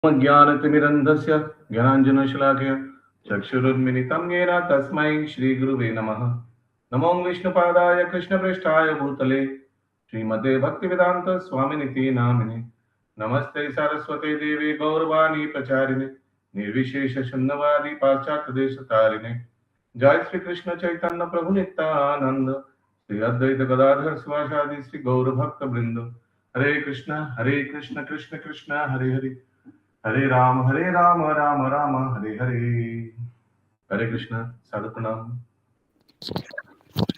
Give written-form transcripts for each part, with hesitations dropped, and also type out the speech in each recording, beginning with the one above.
ज्ञानतिमिरन्धस्य ज्ञानाञ्जनशलाकया चक्षुरुन्मिलितं येन तस्मै श्रीगुरुवे नमः। नमो विष्णुपादाय कृष्णप्रेष्ठाय भूतले श्रीमते भक्तिवेदान्त स्वामिनिति नामिने। नमस्ते सरस्वते देवे गौरवाणी प्रचारिणे निर्विशेष शून्यवादी पाश्चात्य देशतारिणे। जय श्री कृष्ण चैतन्य प्रभु नित्यानंद श्री अद्वैत गदाधर शिवासादि श्री गौर भक्त वृंद। हरे कृष्ण कृष्ण कृष्ण हरे हरे, हरे राम राम राम हरे हरे। हरे कृष्ण साधु प्रणाम।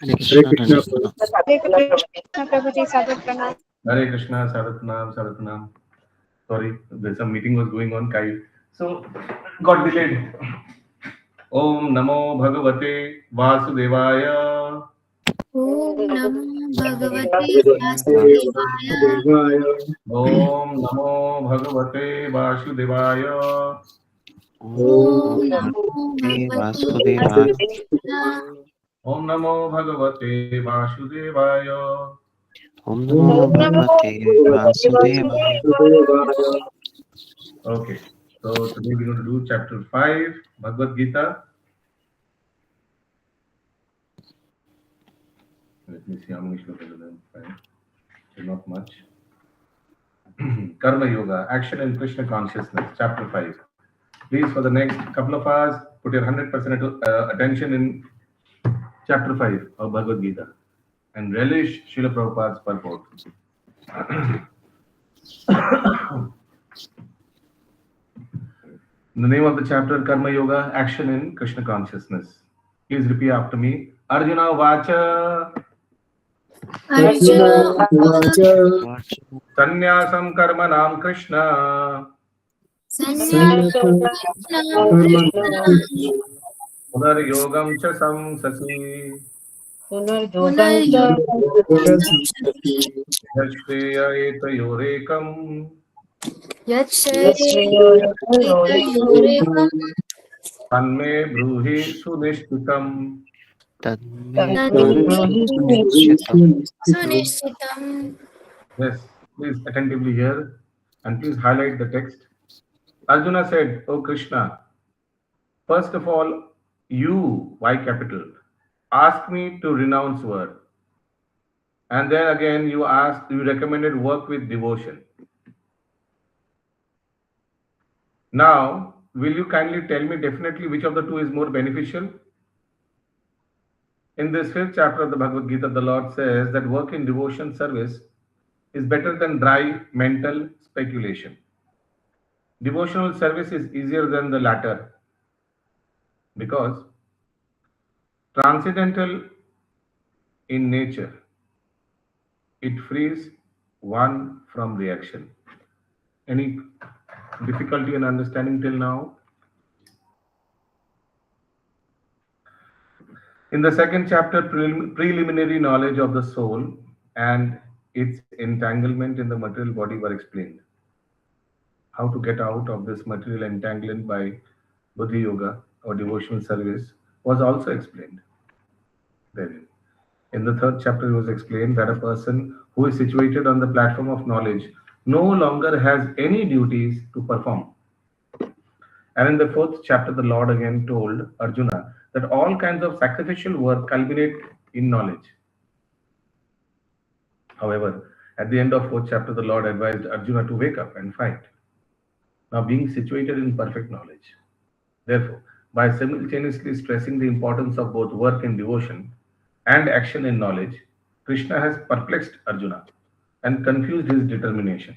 हरे कृष्ण प्रभु जी साधु प्रणाम। हरे कृष्णा साधु प्रणाम साधु प्रणाम। Sorry, there's some meeting was going on, Kai, so got delayed. Om Namo Bhagavate Vasudevaya. ओम नमो भगवते वासुदेवाय। Om Namo Bhagavate Vasudevaya. ओम नमो भगवते वासुदेवाय। Om Namo Bhagavate Vasudevaya. Om Namo Bhagavate Vasudevaya. Okay, so today we're going to do chapter 5, Bhagavad Gita. Let me see how many shlokas are there. Not much. Karma Yoga, Action in Krishna Consciousness, chapter 5. Please, for the next couple of hours, put your 100% attention in chapter 5 of Bhagavad Gita and relish Srila Prabhupada's purport. The name of the chapter, Karma Yoga, Action in Krishna Consciousness. Please repeat after me. Arjuna Vacha Sannyasam Karmanam Krishna Punar Yogam Cha Samsasi Yashreya Etayorekam Tanme Bruhi Sunishtitam. Yes, please attentively hear and please highlight the text. Arjuna said, "O Krishna, first of all, you, Y capital, asked me to renounce work. And then again you recommended work with devotion. Now, will you kindly tell me definitely which of the two is more beneficial?" In this 5th chapter of the Bhagavad Gita, the Lord says that work in devotion service is better than dry mental speculation. Devotional service is easier than the latter because transcendental in nature, it frees one from reaction. Any difficulty in understanding till now? In the 2nd chapter, preliminary knowledge of the soul and its entanglement in the material body were explained. How to get out of this material entanglement by Buddhi Yoga or devotional service was also explained therein. In the 3rd chapter, it was explained that a person who is situated on the platform of knowledge no longer has any duties to perform. And in the 4th chapter, the Lord again told Arjuna that all kinds of sacrificial work culminate in knowledge. However, at the end of 4th chapter, the Lord advised Arjuna to wake up and fight. Now, being situated in perfect knowledge. Therefore, by simultaneously stressing the importance of both work in devotion and action in knowledge, Krishna has perplexed Arjuna and confused his determination.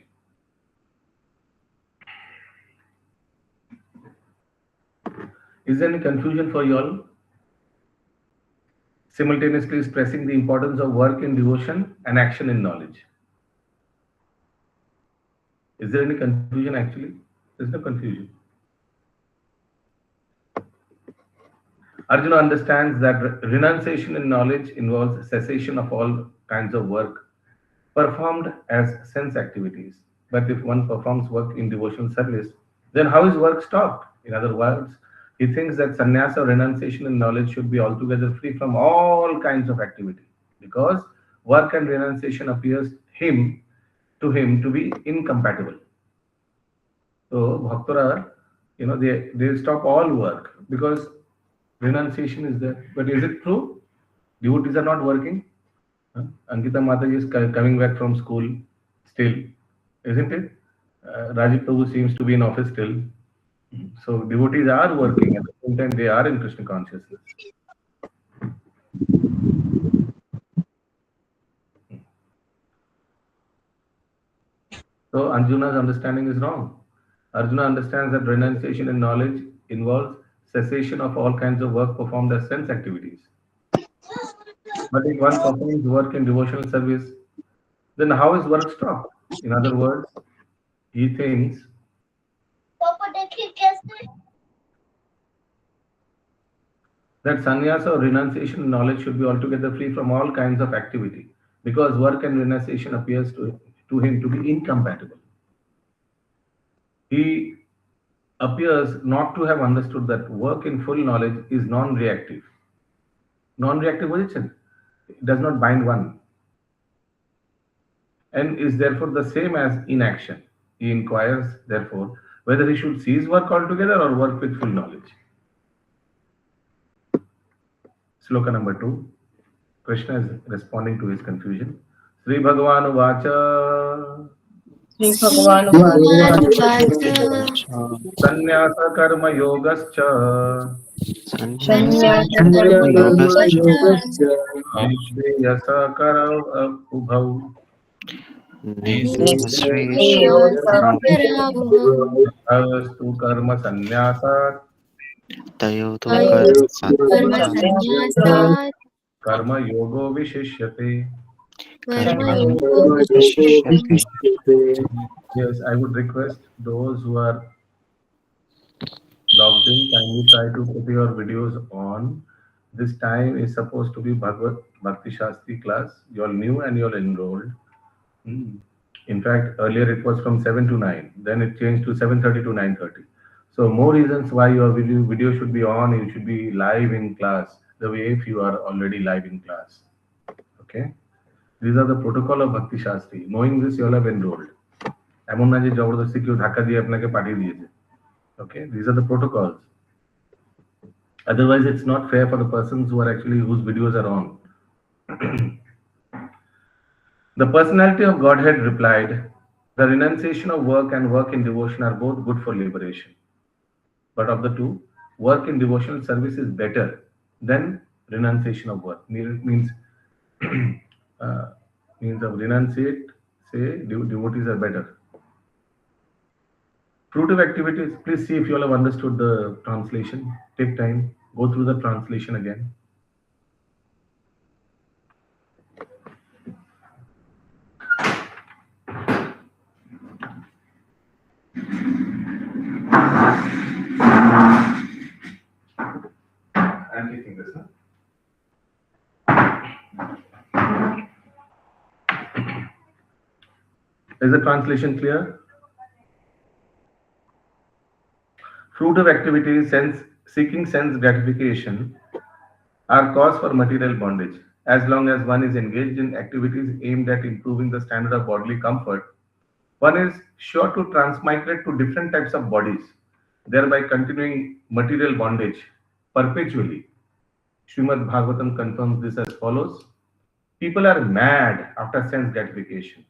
Is there any confusion for you all? Simultaneously stressing the importance of work in devotion and action in knowledge. Is there any confusion actually? There's no confusion. Arjuna understands that renunciation in knowledge involves cessation of all kinds of work performed as sense activities. But if one performs work in devotional service, then how is work stopped? In other words, he thinks that sannyasa or renunciation in knowledge should be altogether free from all kinds of activity, because work and renunciation appears to him to be incompatible. So Bhaktara, they stop all work because renunciation is there. But is it true? Devotees are not working. Huh? Ankita Mataji is coming back from school still, isn't it? Rajiv Prabhu seems to be in office still. So devotees are working at the same time they are in Krishna consciousness. So Arjuna's understanding is wrong. Arjuna understands that renunciation in knowledge involves cessation of all kinds of work performed as sense activities. But if one performs work in devotional service, then how is work stopped? In other words, he thinks that sannyasa or renunciation in knowledge should be altogether free from all kinds of activity because work and renunciation appears to him to be incompatible. He appears not to have understood that work in full knowledge is non-reactive. Non-reactive position does not bind one and is therefore the same as inaction. He inquires, therefore, whether he should cease work altogether or work with full knowledge. Sloka number 2. Krishna is responding to his confusion. Sri Bhagavan Vacha Sri Sri Bhagavan Bhaganuvacha Sannyasa Karma Yogascha Sannyasa Sanyasa Karma Yogascha Yasa Kara Ubhav Nishreyasakaravuh Astu Karma Sannyasat Tayotu Karma Karma Sannyasat Karma Yogo Vishishyate. Karma Karma Yoga Vishishyate. Yes, I would request those who are logged in, kindly try to put your videos on. This time is supposed to be Bhagavad Bhakti Shastri class. You're new and you're enrolled. Hmm. In fact, earlier it was from 7 to 9. Then it changed to 7:30 to 9:30. So more reasons why your video should be on. You should be live in class. The way if you are already live in class. Okay. These are the protocol of Bhakti Shastri. Knowing this, you all have enrolled. এমন না যে জবরদস্তি কেউ ধাক্কা দিয়ে আপনাকে পাঠিয়ে দিয়েছে। Okay, these are the protocols. Otherwise, it's not fair for the persons who are actually whose videos are on. The personality of Godhead replied, the renunciation of work and work in devotion are both good for liberation. But of the two, work in devotional service is better than renunciation of work. Means means of renunciate, say devotees are better. Fruitive activities, please see if you all have understood the translation. Take time, go through the translation again. I'm taking this, huh? Is the translation clear? Fruitive activities, seeking sense gratification, are cause for material bondage. As long as one is engaged in activities aimed at improving the standard of bodily comfort, one is sure to transmigrate to different types of bodies, thereby continuing material bondage perpetually. Srimad Bhagavatam confirms this as follows. People are mad after sense gratification,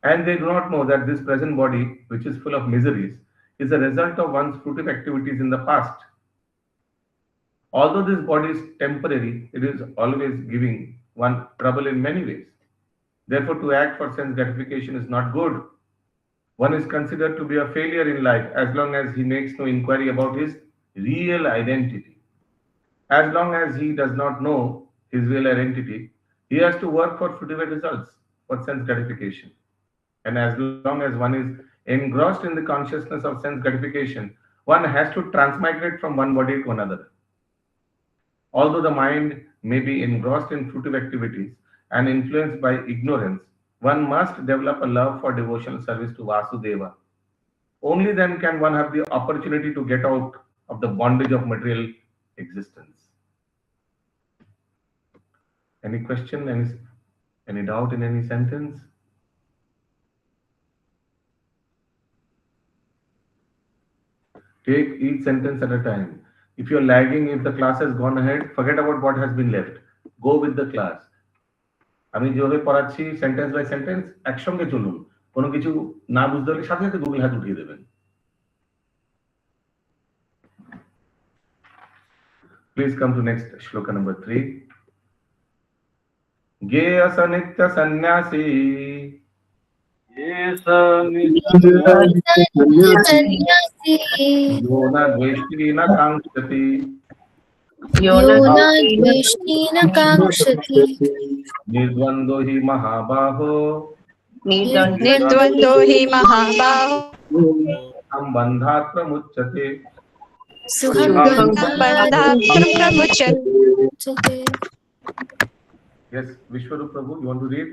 and they do not know that this present body, which is full of miseries, is a result of one's fruitive activities in the past. Although this body is temporary, it is always giving one trouble in many ways. Therefore, to act for sense gratification is not good. One is considered to be a failure in life as long as he makes no inquiry about his real identity. As long as he does not know his real identity, he has to work for fruitive results, for sense gratification. And as long as one is engrossed in the consciousness of sense gratification, one has to transmigrate from one body to another. Although the mind may be engrossed in fruitive activities and influenced by ignorance, one must develop a love for devotional service to Vasudeva. Only then can one have the opportunity to get out of the bondage of material existence. Any question, any doubt in any sentence? Take each sentence at a time. If you're lagging, if the class has gone ahead, forget about what has been left. Go with the class. আমি যেভাবে পড়াচ্ছি sentence by sentence একসঙ্গে চলুন, কোনো কিছু না বুঝতে হলে সাথে সাথে গুগল হাত উঠিয়ে দেবেন। Please come to next shloka number 3. Geyasa nitya sannyasi सन्यासी yo na dveshti na kankshati यो न द्वेष्टि न काङ्क्षति निर्द्वन्द्वो hi mahabaho निर्द्वन्द्वो हि महाबाहो sambandhat pramuchyate. सम्बन्धात् प्रमुच्यते। Yes, Vishwarup Prabhu, you want to read?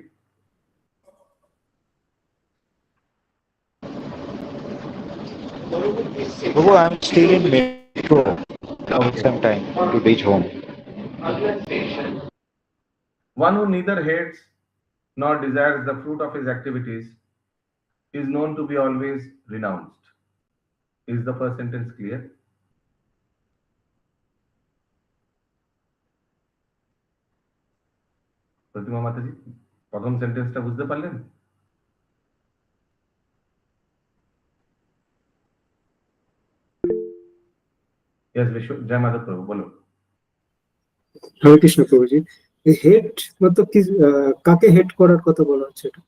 Prabhu, I'm still in metro. I will some time to reach home. One who neither hates nor desires the fruit of his activities is known to be always renounced. Is the first sentence clear? প্রতিমা মাতাজি, প্রথম সেন্টেন্সটা বুঝতে পারলেন? Yes, Vishwa, Jai Mata Prabhu, bolo. হরে কৃষ্ণ প্রভুজি, এই হেট मतलब কি কাকে হেট করার কথা বলা হচ্ছে এটা?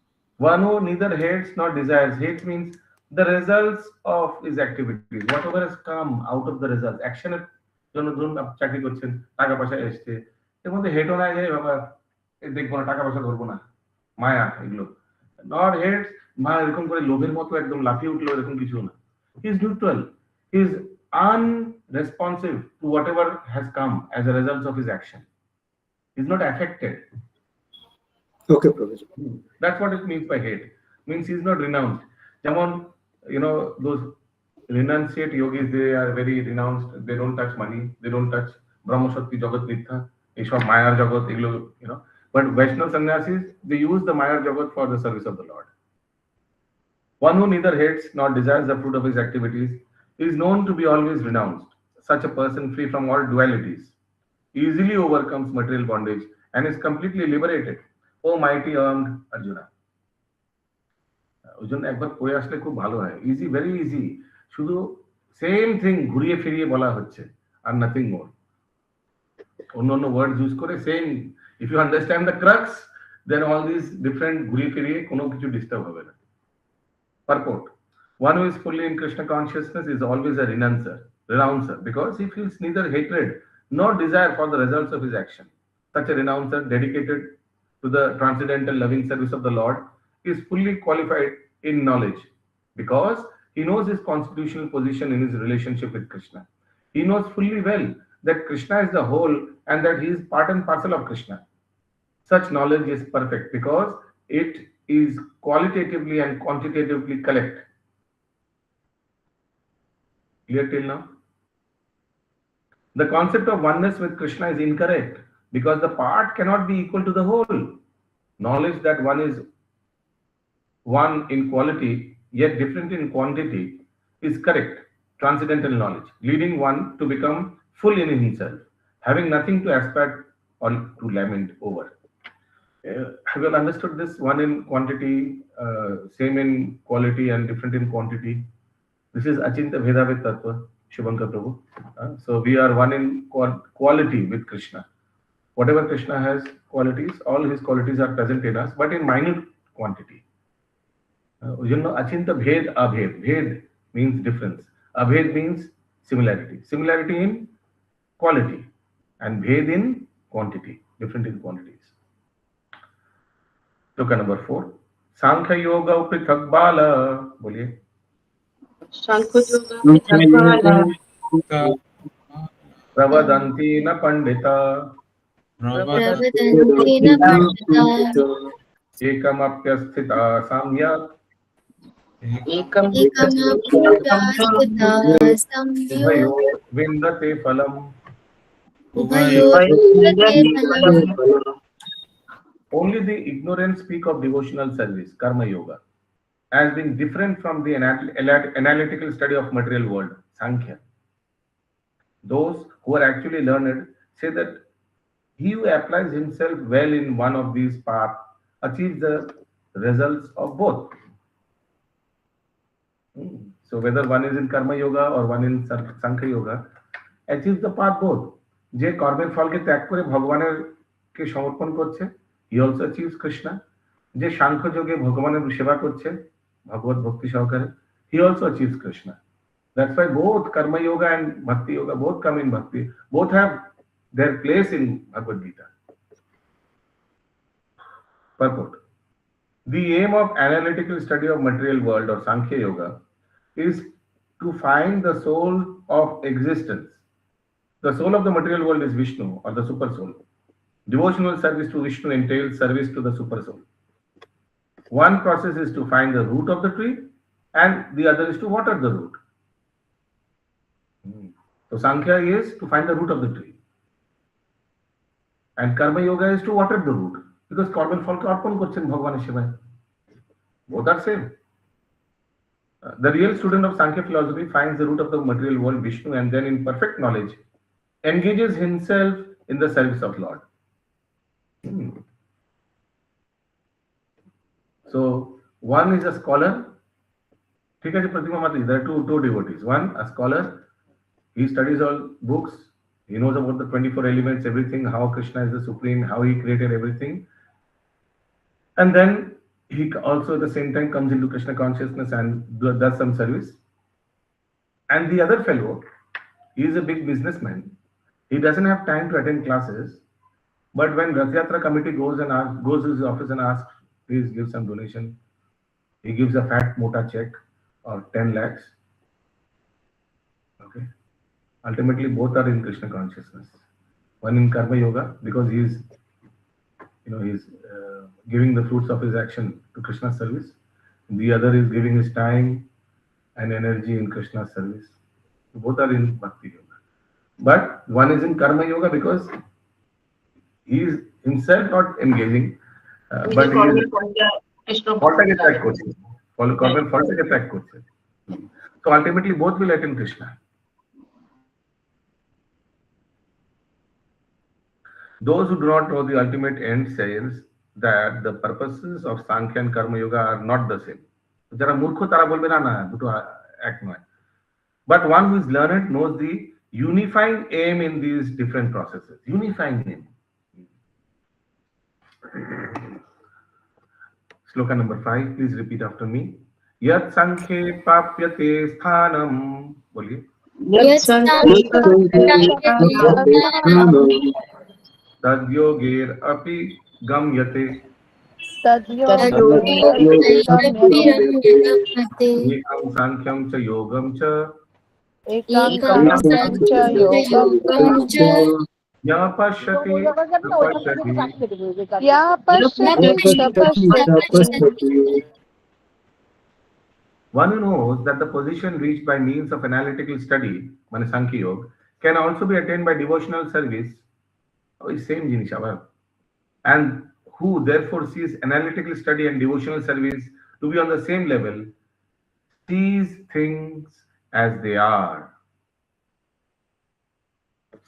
One who neither hates nor desires. Hate means the results of his activities, whatever has come out of the results. Action এর জন্য ধরুন আপনি চাকরি করছেন, টাকা পয়সা এসছে, এর মধ্যে হেটও নাই যে বাবা দেখবো না, টাকা পয়সা ধরবো না, মায়া এগুলো। নট হেটস, মায়া এরকম করে লোভের মতো একদম লাফিয়ে উঠলো এরকম কিছু না। He is neutral, he is unresponsive to whatever has come as a result of his action. He is not affected. Okay Prabhuji. That's what it means by hate. Means he is not renounced. যেমন, you know, those renunciate yogis, they are very renounced. They don't touch money. They don't touch Brahma Shakti Jagat Mithya. এইসব মায়ার জগৎ এগুলো, you know. But Vaishnava sannyasis, they use the Maya Jagat for the service of the Lord. One who neither hates nor desires the fruit of his activities is known to be always renounced. Such a person, free from all dualities, easily overcomes material bondage and is completely liberated. O mighty armed Arjuna. ওই জন্য একবার পড়ে আসলে খুব ভালো হয়। Easy, very easy. শুধু same thing ঘুরিয়ে ফিরিয়ে বলা হচ্ছে, আর নাথিং মোর। অন্য অন্য ওয়ার্ড ইউজ করে same. If you understand the crux, then all this different ঘুরিয়ে ফিরিয়ে কোনো কিছু ডিস্টার্ব হবে না। Purport: one who is fully in Krishna consciousness is always a renouncer, because he feels neither hatred nor desire for the results of his action. Such a renouncer, dedicated to the transcendental loving service of the Lord, is fully qualified in knowledge, because he knows his constitutional position in his relationship with Krishna. He knows fully well that Krishna is the whole and that he is part and parcel of Krishna. Such knowledge is perfect because it is qualitatively and quantitatively correct. Clear till now? The concept of oneness with Krishna is incorrect because the part cannot be equal to the whole. Knowledge that one is one in quality yet different in quantity is correct, transcendental knowledge, leading one to become full in himself, having nothing to aspire or to lament over. Have you understood this? One in quantity, same in quality and different in quantity. This is Achinta Bhedavid Tattva, Shubhankar Prabhu. So we are one in quality with Krishna. Whatever Krishna has qualities, all his qualities are present in us, but in minute quantity. Achinta Bhed Abhed. Bhed means difference. Abhed means similarity. Similarity in quality and Bhed in quantity, different in quantities. Shloka number 4. Sankhya Yoga Prithak Bala. Boliye. Pravadanti na pandita प्रवदन्ति न पण्डिता ekamapyasthita samya एकमप्यास्थिता संयो ubhayo vindate phalam. उभयोर्विन्दते फलम्। Only the ignorant speak of devotional service, karma yoga, as being different from the analytical study of material world, Sankhya. Those who are actually learned say that he who applies himself well in one of these paths achieves the results of both. So whether one is in Karma Yoga or one in Sankhya Yoga, achieves the path both. যে কর্মের ফলকে ত্যাগ করে ভগবানের কে সমর্পণ করছে, he also achieves Krishna. যে সাংখ্য যোগে ভগবানের সেবা করছে, ভগবত ভক্তি সহকারে, he also achieves Krishna. That's why both Karma Yoga and Bhakti Yoga both come in Bhakti. Both have their place in Bhagavad Gita. Purport. The aim of analytical study of material world or Sankhya Yoga is to find the soul of existence. The soul of the material world is Vishnu or the super soul. Devotional service to Vishnu entails service to the super soul. One process is to find the root of the tree and the other is to water the root. So Sankhya is to find the root of the tree. And Karma Yoga is to water the root. Because কর্মের ফলকে অর্পণ করছেন ভগবানের সেবায়. Both are same. The real student of Sankhya philosophy finds the root of the material world, Vishnu, and then in perfect knowledge, engages himself in the service of Lord. So, one is a scholar. There are two devotees. One, a scholar. He studies all books. He knows about the 24 elements, everything, how Krishna is the supreme, how he created everything. And then he also at the same time comes into Krishna consciousness and does some service. And the other fellow, he is a big businessman. He doesn't have time to attend classes. But when Rath Yatra committee goes to his office and asks, please give some donation, he gives a fat mota check or 10 lakhs. Okay. Ultimately, both are in Krishna consciousness. One in Karma Yoga because he is, giving the fruits of his action to Krishna's service. The other is giving his time and energy in Krishna's service. Both are in Bhakti Yoga. But one is in Karma Yoga because he is himself not engaging, but he is ফলটাকে ত্যাগ করছে। কর্মের ফলটাকে ত্যাগ করছে। So ultimately both will attain Krishna. Those who do not know the ultimate end says that the purposes of Sankhya and Karma Yoga are not the same. যারা মূর্খ তারা বলবে না না দুটো এক নয়. But one who is learned knows the unifying aim in these different processes. Unifying aim. Sloka number 5, please repeat after me. Yat Sankhe Papyate Sthanam. Boliye. Tad Yoger Api Gamyate. Ekam Sankyam Cha Yogam Cha. Ya Pashyati One who knows that the position reached by means of analytical study, mane Sankhya Yoga, can also be attained by devotional service. Same jinish abar. And who therefore sees analytical study and devotional service to be on the same level, sees things as they are.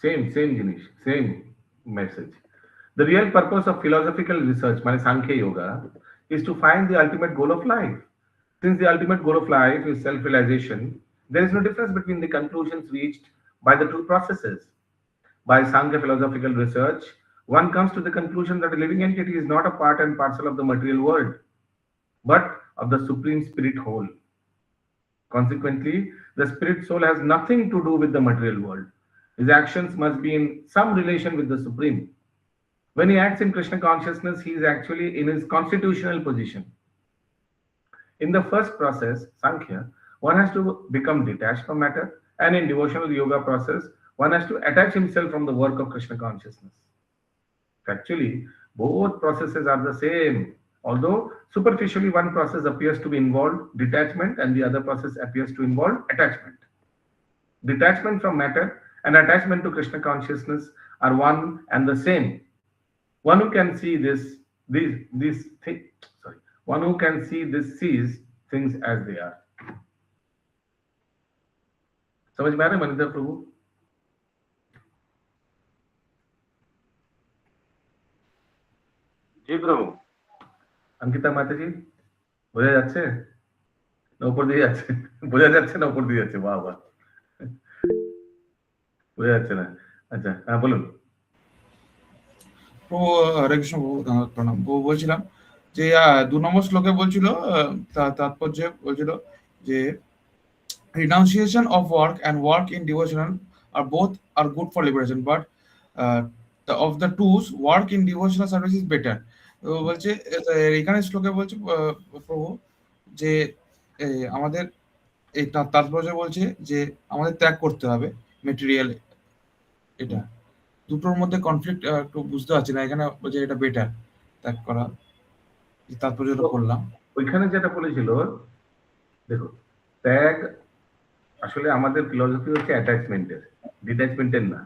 Same jinish, same message. The real purpose of philosophical research, mane Sankhya Yoga, is to find the ultimate goal of life. Since the ultimate goal of life is self-realization, there is no difference between the conclusions reached by the two processes. By Sankhya philosophical research, one comes to the conclusion that a living entity is not a part and parcel of the material world, but of the Supreme Spirit whole. Consequently, the Spirit soul has nothing to do with the material world. His actions must be in some relation with the Supreme. When he acts in Krishna consciousness, he is actually in his constitutional position. In the first process, Sankhya, one has to become detached from matter, and in devotional yoga process, one has to attach himself from the work of Krishna consciousness. Actually, both processes are the same, although superficially one process appears to be involved detachment and the other process appears to involve attachment. Detachment from matter and attachment to Krishna consciousness are one and the same. One who can see one who can see this sees things as they are. समझ में आ रहा है मनिंदर प्रभु? জি প্রভু। अंकिता माता जी বোঝা যাচ্ছে না উপর দিয়ে যাচ্ছে? বোঝা যাচ্ছে না উপর দিয়ে যাচ্ছে? বাহ বাহ, বোঝা যাচ্ছে না। আচ্ছা হ্যাঁ বলুন। প্রভু হরে কৃষ্ণ প্রভু, প্রণাম প্রভু। বলছিলাম যে 2 নম্বর শ্লোকে বলছিল, তাৎপর্য বলছিল যে renunciation of work and work in devotional are good for liberation, but of the two, work in devotional service is better. তো বলছে এখানে শ্লোকে বলছে প্রভু যে আমাদের এই তাৎপর্য বলছে যে আমাদের ত্যাগ করতে হবে মেটেরিয়াল, এটা দুটোর মধ্যে কনফ্লিক্ট একটু বুঝতে পারছি না। এখানে বলছে এটা বেটার ত্যাগ করা, তাৎপর্যটা করলাম। ওইখানে যেটা বলেছিল দেখো, ত্যাগ আসলে আমাদের ফিলোসফি হচ্ছে অ্যাটাচমেন্টের, ডিট্যাচমেন্টের না।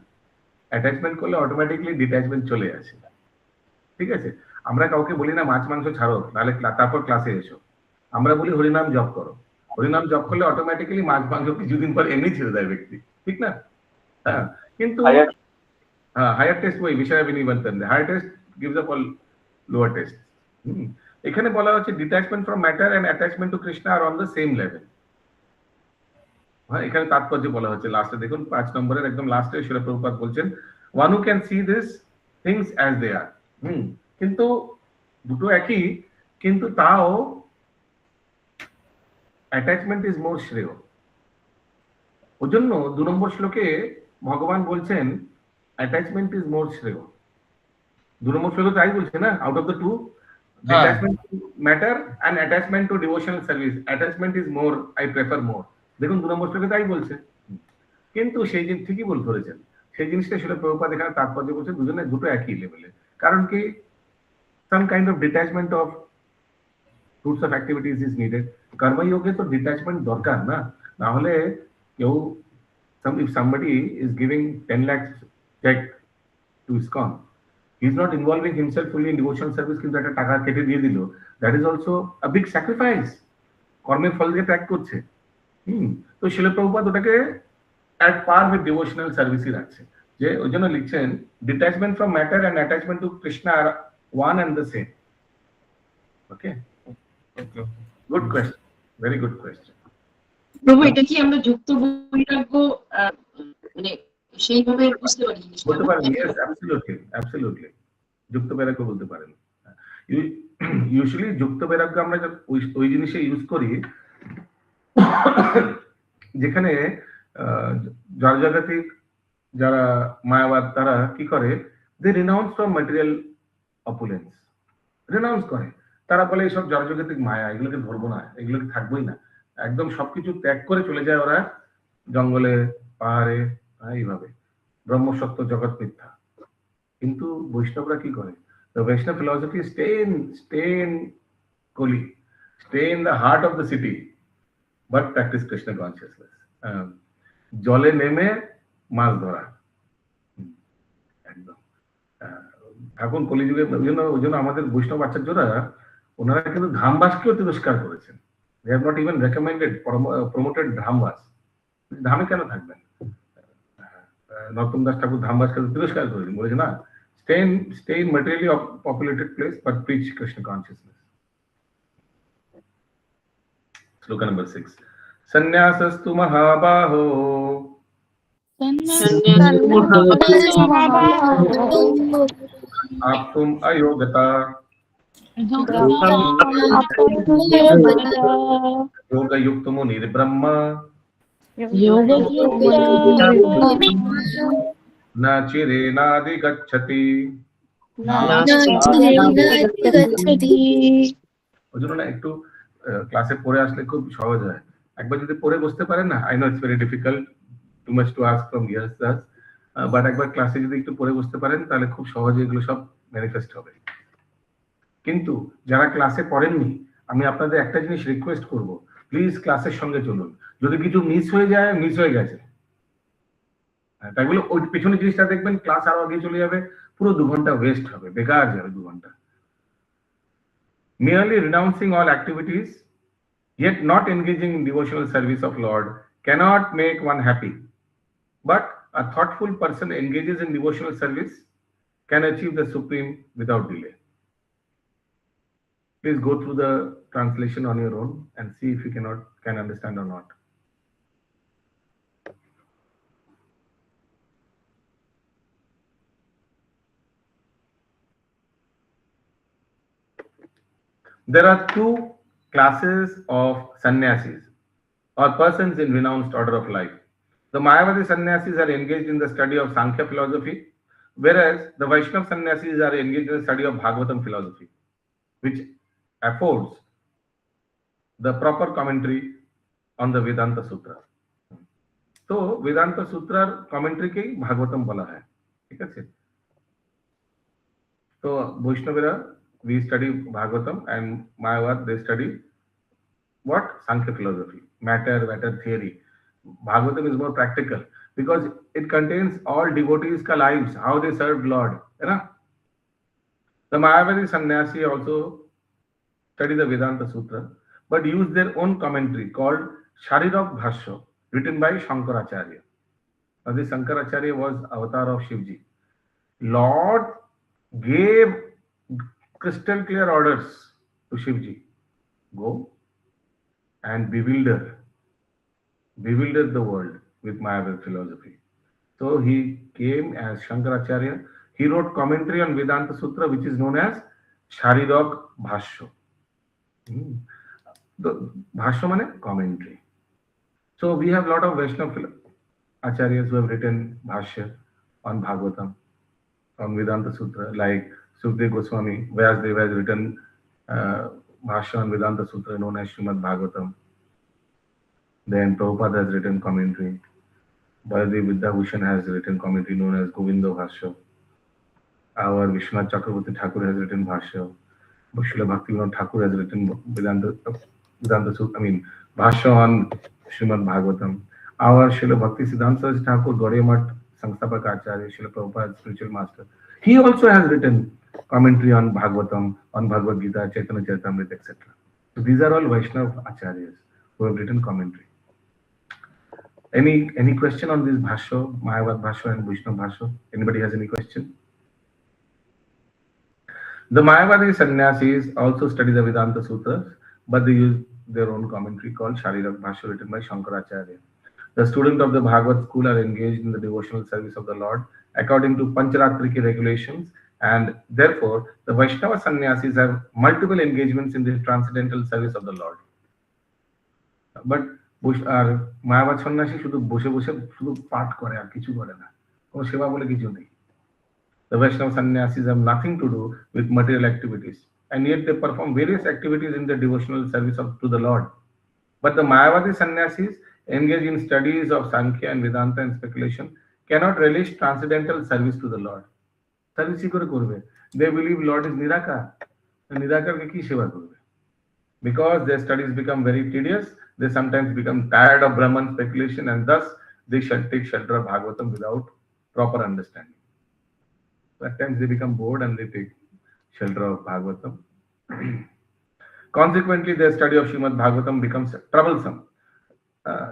অ্যাটাচমেন্ট করলে অটোমেটিকলি ডিট্যাচমেন্ট চলে আসে, ঠিক আছে? আমরা কাউকে বলি না মাছ মাংস ছাড়ো তাহলে তারপর ক্লাসে এসো, আমরা বলি হরিনাম জপ করো। হরিনাম জপ করলে অটোমেটিক্যালি মাছ মাংস কিছুদিন পর এমনি ছেড়ে দেয় ব্যক্তি, ঠিক না? হ্যাঁ, কিন্তু হ্যাঁ হায়ার টেস্ট ওই বিষয় বিনিবন্ধন, higher taste gives up all lower taste. এখানে বলা হচ্ছে detachment from matter and attachment to Krishna আর অন দ্য সেম লেভেল। হ্যাঁ, এখানে তাৎপর্য বলা হচ্ছে লাস্টে দেখুন 5 নম্বরের একদম লাস্টে শিল প্রভুপাদ বলছেন one who can see this things as they are। কিন্তু দুটো একই, কিন্তু তাও অ্যাটাচমেন্ট ইজ মোর শ্রেয়। ওই জন্য 2 নম্বর শ্লোকে ভগবান বলছেন অ্যাটাচমেন্ট ইজ মোর শ্রেয়। 2 নম্বর শ্লোকে তাই বলছে না, out of the two, detachment to matter and attachment to devotional service, attachment is more, I prefer more. দেখুন 2 নম্বর শ্লোকে তাই বলছে, কিন্তু সেই জিনিস ঠিকই বল ধরেছেন। সেই জিনিসটা শিল প্রভুপাদ এখানে তাৎপর্য বলছে দুজনে দুটো একই লেভেলে। কারণ কি, some kind of detachment of fruits of activities is needed. কর্মযোগে তো ডিট্যাচমেন্ট দরকার না, না হলে কেউ if somebody is giving 10 lakhs check to ISKCON, he is not involving himself fully in devotional service, কিন্তু একটা টাকা কেটে দিয়ে দিল, that is also a big sacrifice, কর্মের ফল দিয়ে ত্যাগ করছে। তো শিল প্রভুপাদ ওটাকে at par with devotional service রাখছে, যে ওই জন্য লিখছেন detachment from matter and attachment to Krishna are one and the same. Okay, good question, very good question. প্রভু, এটা কি আমরা যুক্ত বৈরাগ্য মানে সেইভাবে বুঝতে পারি? বলতে পারেন, yes, absolutely, absolutely, যুক্ত বৈরাগ্য বলতে পারেন। ইউজুয়ালি যুক্ত বৈরাগ্য আমরা ওই জিনিসে ইউজ করি যেখানে জড়জাগতিক যারা মায়াবাদ তারা কি করে, they renounce from material opulence, renounce করে। তারা বলে এইসব জড়জাগতিক মায়া, এগুলোকে ধরবো না, এগুলোকে থাকবোই না, একদম সবকিছু ত্যাগ করে চলে যায় ওরা জঙ্গলে, পাহাড়ে, এইভাবে ব্রহ্মসত্য জগৎ মিথ্যা। কিন্তু বৈষ্ণবরা কি করে, the Vaishnava philosophy stay in Koli, stay in the heart of the city, but practice Krishna consciousness. জলে নেমে মাছ ধরা, একদম এখন কলিযুগে। ওই জন্য আমাদের বৈষ্ণব আচার্যরা ওনারা কিন্তু ধামবাসকেও তিরস্কার করেছেন। they have not even recommended promoted ধামবাস। ধামে কেন থাকবেন? নরোত্তম দাস ঠাকুর ধামবাসকে তিরস্কার করেছেন, বলেছে না, stay in materially populated place but preach Krishna consciousness. Sloka number 6. Sannyasasthu mahabaho aptum ayogata yoga yuktamo nirbrahma na chire nadi gacchati। ওই জন্য না একটু ক্লাসে পড়ে আসলে খুব সহজ হয়। একবার যদি পড়ে বসতে পারেন না, I know it's very difficult, too much to ask from ইয়ারসাস, বাট একবার ক্লাসে যদি একটু পড়ে বসতে পারেন তাহলে খুব সহজে এগুলো সব ম্যানিফেস্ট হবে। কিন্তু যারা ক্লাসে পড়েননি, আমি আপনাদের একটা জিনিস রিকোয়েস্ট করব, প্লিজ ক্লাসের সঙ্গে চলুন। যদি কিছু মিস হয়ে যায়, মিস হয়ে গেছে, তাই বলে ওই পেছনে জিনিসটা দেখবেন, ক্লাস আরো আগে চলে যাবে, পুরো 2 ঘন্টা ওয়েস্ট হবে, বেকার যাবে 2 ঘন্টা। Merely renouncing all activities, yet not engaging in devotional service of Lord cannot make one happy, but a thoughtful person engages in devotional service can achieve the supreme without delay. Please go through the translation on your own and see if you can understand or not. There are two classes of sannyasis or persons in renounced order of life. The Mayavadi sannyasis are engaged in the study of Sankhya philosophy, whereas the Vaishnava sannyasis are engaged in the study of Bhagavatam philosophy, which affords the proper commentary on the Vedanta Sutra. तो वेदांत सूत्र commentary के भागवतम बोला है, ठीक है। तो वैष्णवेरा we study Bhagavatam and Mayavad they study what? Sankhya philosophy, matter theory. Bhagavatam is more practical because it contains all devotees' lives, how they served Lord, है ना? The Mayavadi sannyasi also study the Vedanta Sutra but use their own commentary called Sharirak Bhashya, written by Shankaracharya. Now this Shankaracharya was avatar of Shivji. Lord gave crystal clear orders to Shivji. Go and bewilder the world with Mayavadi philosophy. So he came as Shankaracharya. He wrote commentary on Vedanta Sutra which is known as Sharirak Bhashya. The Bhashya means commentary. So we have a lot of Vaishnava acharyas who have written Bhashya on Bhagavatam, on Vedanta Sutra, like Sukdev Goswami, Vyasdeva has written Bhashya on Vedanta Sutra known as Srimad Bhagavatam. Then Prabhupada has written commentary. Baladev Vidyabhushan has written commentary known as Govinda Bhashya. Our Vishwanath Chakravarti Thakur has written Bhashya. Srila Bhaktivinoda Thakur has written Vedanta Sutra, Bhashya on Srimad Bhagavatam. Our Srila Bhakti Siddhanta Saraswati Thakur, Gauriya Math Samsthapak Acharya, Srila Prabhupada, spiritual master, he also has written commentary on Bhagavatam, on Bhagavad Gita, Chaitanya Charitamrita, etc. So these are all Vaishnava acharyas who have written commentary. Any question on this Bhashya, Mayavad Bhashya and Vaishnava Bhashya? Anybody has any question? The Mayavadi sannyasis also study the Vedanta Sutras, but they use their own commentary called Sharirak Bhashya written by Shankaracharya. The students of the Bhagavad school are engaged in the devotional service of the Lord according to Pancharatriki regulations, and therefore the Vaishnava sannyasis have multiple engagements in the transcendental service of the Lord. But our Mayavad sannyasi শুধু বসে বসে শুধু পাঠ করে আর কিছু করে না, কোনো সেবা বলে কিছু নেই। The Vaishnava sannyasis have nothing to do with material activities, and yet they perform various activities in the devotional service to the Lord. But the Mayavadi sannyasis engage in studies of Sankhya and Vedanta and speculation cannot relish transcendental service to the Lord. Service kore korbe? They believe Lord is Nirakar. Nirakar ke ki seva korbe? Because their studies become very tedious, they sometimes become tired of Brahman speculation, and thus they shall take shelter of Bhagavatam without proper understanding. At times they become bored and they take shelter of Bhagavatam. Consequently, their study of Srimad Bhagavatam becomes troublesome.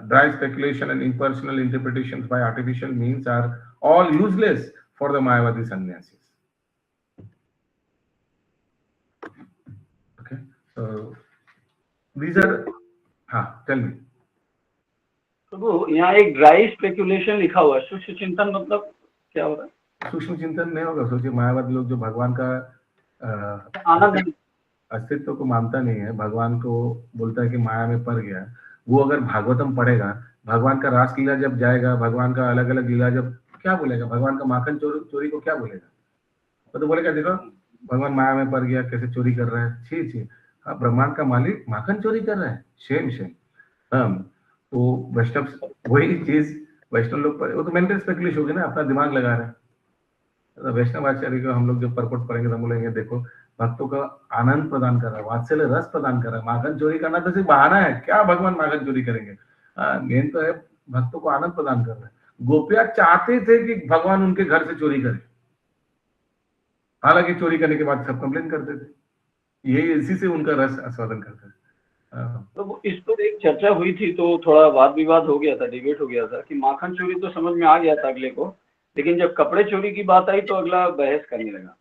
Dry speculation and impersonal interpretations by artificial means are all useless for the Mayavadi sannyasis. Okay, so these are. Tell me. प्रभु यहाँ एक dry speculation लिखा हुआ है, सूक्ष्म चिंतन मतलब क्या हो रहा है? सूक्ष्म चिंतन नहीं होगा। सोचिए मायावादी लोग जो भगवान का अस्तित्व को मानता नहीं है, भगवान को बोलता है कि माया में पड़ गया, वो अगर भागवतम पढ़ेगा, भगवान का रास लीला जब जाएगा, भगवान का अलग अलग लीला जब, क्या बोलेगा? भगवान का माखन चोरी को क्या बोलेगा? तो बोलेगा देखो भगवान माया में पड़ गया, कैसे चोरी कर रहा है, छी छी, हाँ ब्रह्मांड का मालिक माखन चोरी कर रहा है, शेम शेम। तो वैष्णव वही चीज वैष्णव लोग, वो तो मेंटल स्पेकुलेशन होगी ना, अपना दिमाग लगा रहा है। वैष्णव आचार्य को हम लोग जब परपट पढ़ेंगे तो बोलेंगे देखो भक्तों का आनंद प्रदान कर रहा है, वात्सल्य रस प्रदान कर रहा है, माखन चोरी करना तो सिर्फ बहाना है, क्या भगवान माखन चोरी करेंगे? मेन तो है भक्तों को आनंद प्रदान कर रहा है। गोपियां चाहते थे कि भगवान उनके घर से चोरी करे, हालांकि चोरी करने के बाद सब कंप्लेन करते थे, यही इसी से उनका रस आस्वादन करते थे। तो इस पर एक चर्चा हुई थी, तो थोड़ा वाद विवाद हो गया था, डिबेट हो गया था कि माखन चोरी तो समझ में आ गया था अगले को, लेकिन जब कपड़े चोरी की बात आई तो अगला बहस करने लगा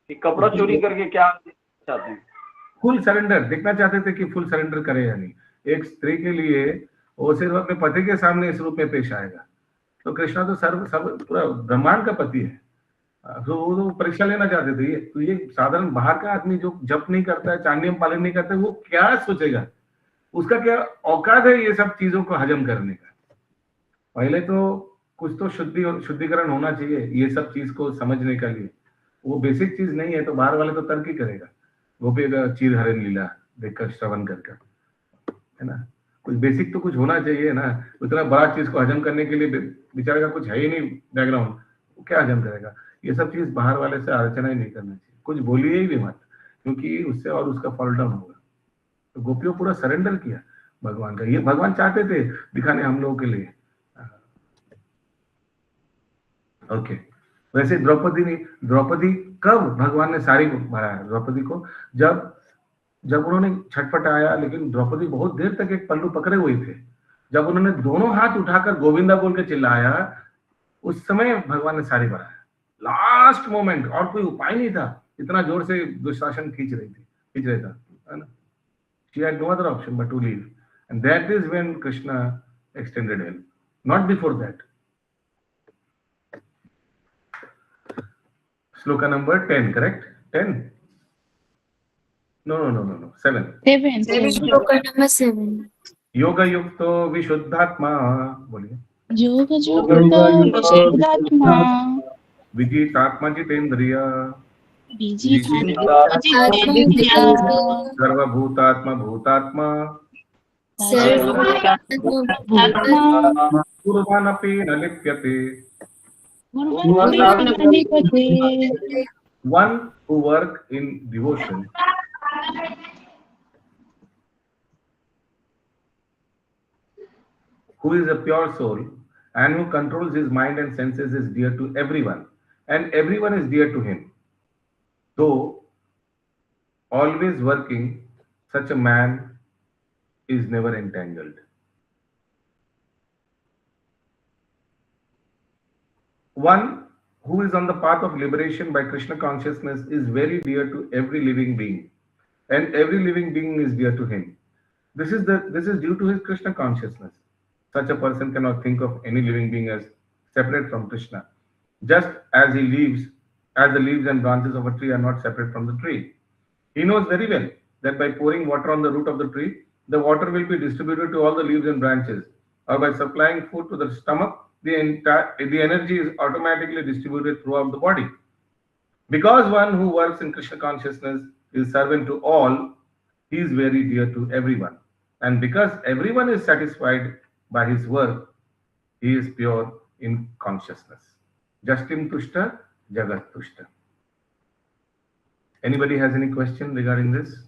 कि कपड़ा चोरी करके क्या चाहते हैं। फुल सरेंडर देखना चाहते थे कि फुल सरेंडर करे या नहीं। एक स्त्री के लिए वो सिर्फ अपने पति के सामने इस रूप में पेश आएगा, तो कृष्णा तो सर्व सब पूरा ब्रह्मांड का पति है। तो वो तो परीक्षा लेना चाहते थे। तो ये साधारण बाहर का आदमी जो जप नहीं करता है, चांडियम पालन नहीं करता है, वो क्या सोचेगा, उसका क्या औकात है ये सब चीजों को हजम करने का। पहले तो कुछ तो शुद्धिकरण होना चाहिए ये सब चीज को समझने के लिए। वो बेसिक चीज नहीं है तो बाहर वाले तो तर्क ही करेगा। गोपी चीर हरण लीला देखकर श्रवण करके, है ना, कुछ बेसिक तो कुछ होना चाहिए ना। उतना बड़ा चीज को हजम करने के लिए बेचारे का कुछ है ही नहीं बैकग्राउंड, वो क्या हजम करेगा। ये सब चीज बाहर वाले से आलोचना ही नहीं करना चाहिए, कुछ बोलिए ही भी मत, क्योंकि उससे और उसका फॉल डाउन होगा। तो गोपियों पूरा सरेंडर किया भगवान का। ये भगवान चाहते थे दिखाने हम लोगों के लिए। ओके, वैसे द्रौपदी कब भगवान ने साड़ी बनाया द्रौपदी को, जब उन्होंने छटपटाया, लेकिन द्रौपदी बहुत देर तक एक पल्लू पकड़े हुए थे। जब उन्होंने दोनों हाथ उठाकर गोविंदा बोल के चिल्लाया, उस समय भगवान ने साड़ी बनाया। लास्ट मोमेंट, और कोई उपाय नहीं था, इतना जोर से दुशासन खींच रहा था, है ना। She had no other option but to leave, and that is when Krishna extended help, not before that. Shloka number 10, correct? 10? No. 7. श्लोक नंबर 7। Yoga yukto vishuddhatma, बोलिए। योग युक्तो विशुद्धात्मा विजितात्मा जितेन्द्रिया, विजितात्मा सर्वभूतात्मा भूतात्मा, कुर्वानपि न लिप्यते। One who work in devotion, who is a pure soul and who controls his mind and senses, is dear to everyone, and everyone is dear to him. Though always working, such a man is never entangled. One who is on the path of liberation by Krishna consciousness is very dear to every living being, and every living being is dear to him. This is due to his Krishna consciousness. Such a person cannot think of any living being as separate from Krishna, just as the leaves and branches of a tree are not separate from the tree. He knows very well that by pouring water on the root of the tree, the water will be distributed to all the leaves and branches, or by supplying food to the stomach, the energy is automatically distributed throughout the body. Because one who works in Krishna consciousness is servant to all, he is very dear to everyone. And because everyone is satisfied by his work, he is pure in consciousness. Justim tushta, jagat tushta. Anybody has any question regarding this?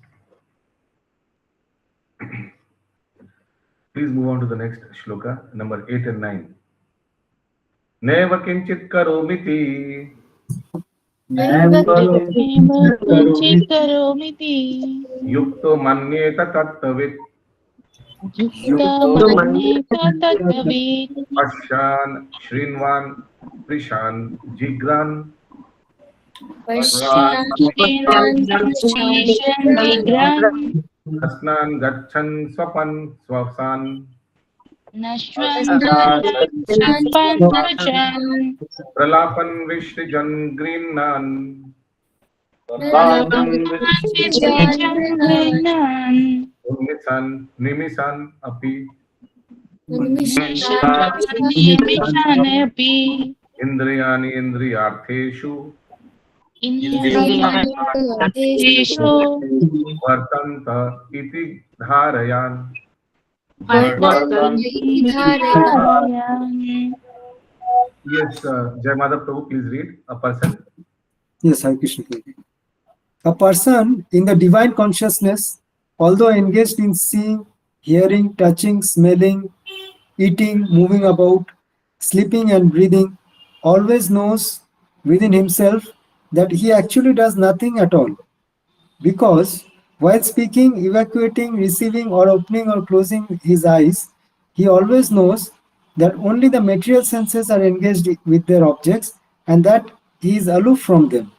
Please move on to the next shloka, number 8 and 9. Neva kinchit karomiti. किंचित् करोमीति Yukto manyeta tattavit. युक्तो मन्येत तत्त्ववित् Ashan shrinvan prishan jigran. Asnan gachan swapan swasan. Pralapan vishrijan grinnan. Nimisan api. Indriyani indriyartheshu. Vartanta iti dharayan. Yes, Jai Madhav Prabhu, please read. A person. Yes, Hare Krishna. A person in the divine consciousness, although engaged in seeing, hearing, touching, smelling, eating, moving about, sleeping and breathing, always knows within himself that he actually does nothing at all, because While speaking, evacuating, receiving, or opening or closing his eyes, he always knows that only the material senses are engaged with their objects and that he is aloof from them.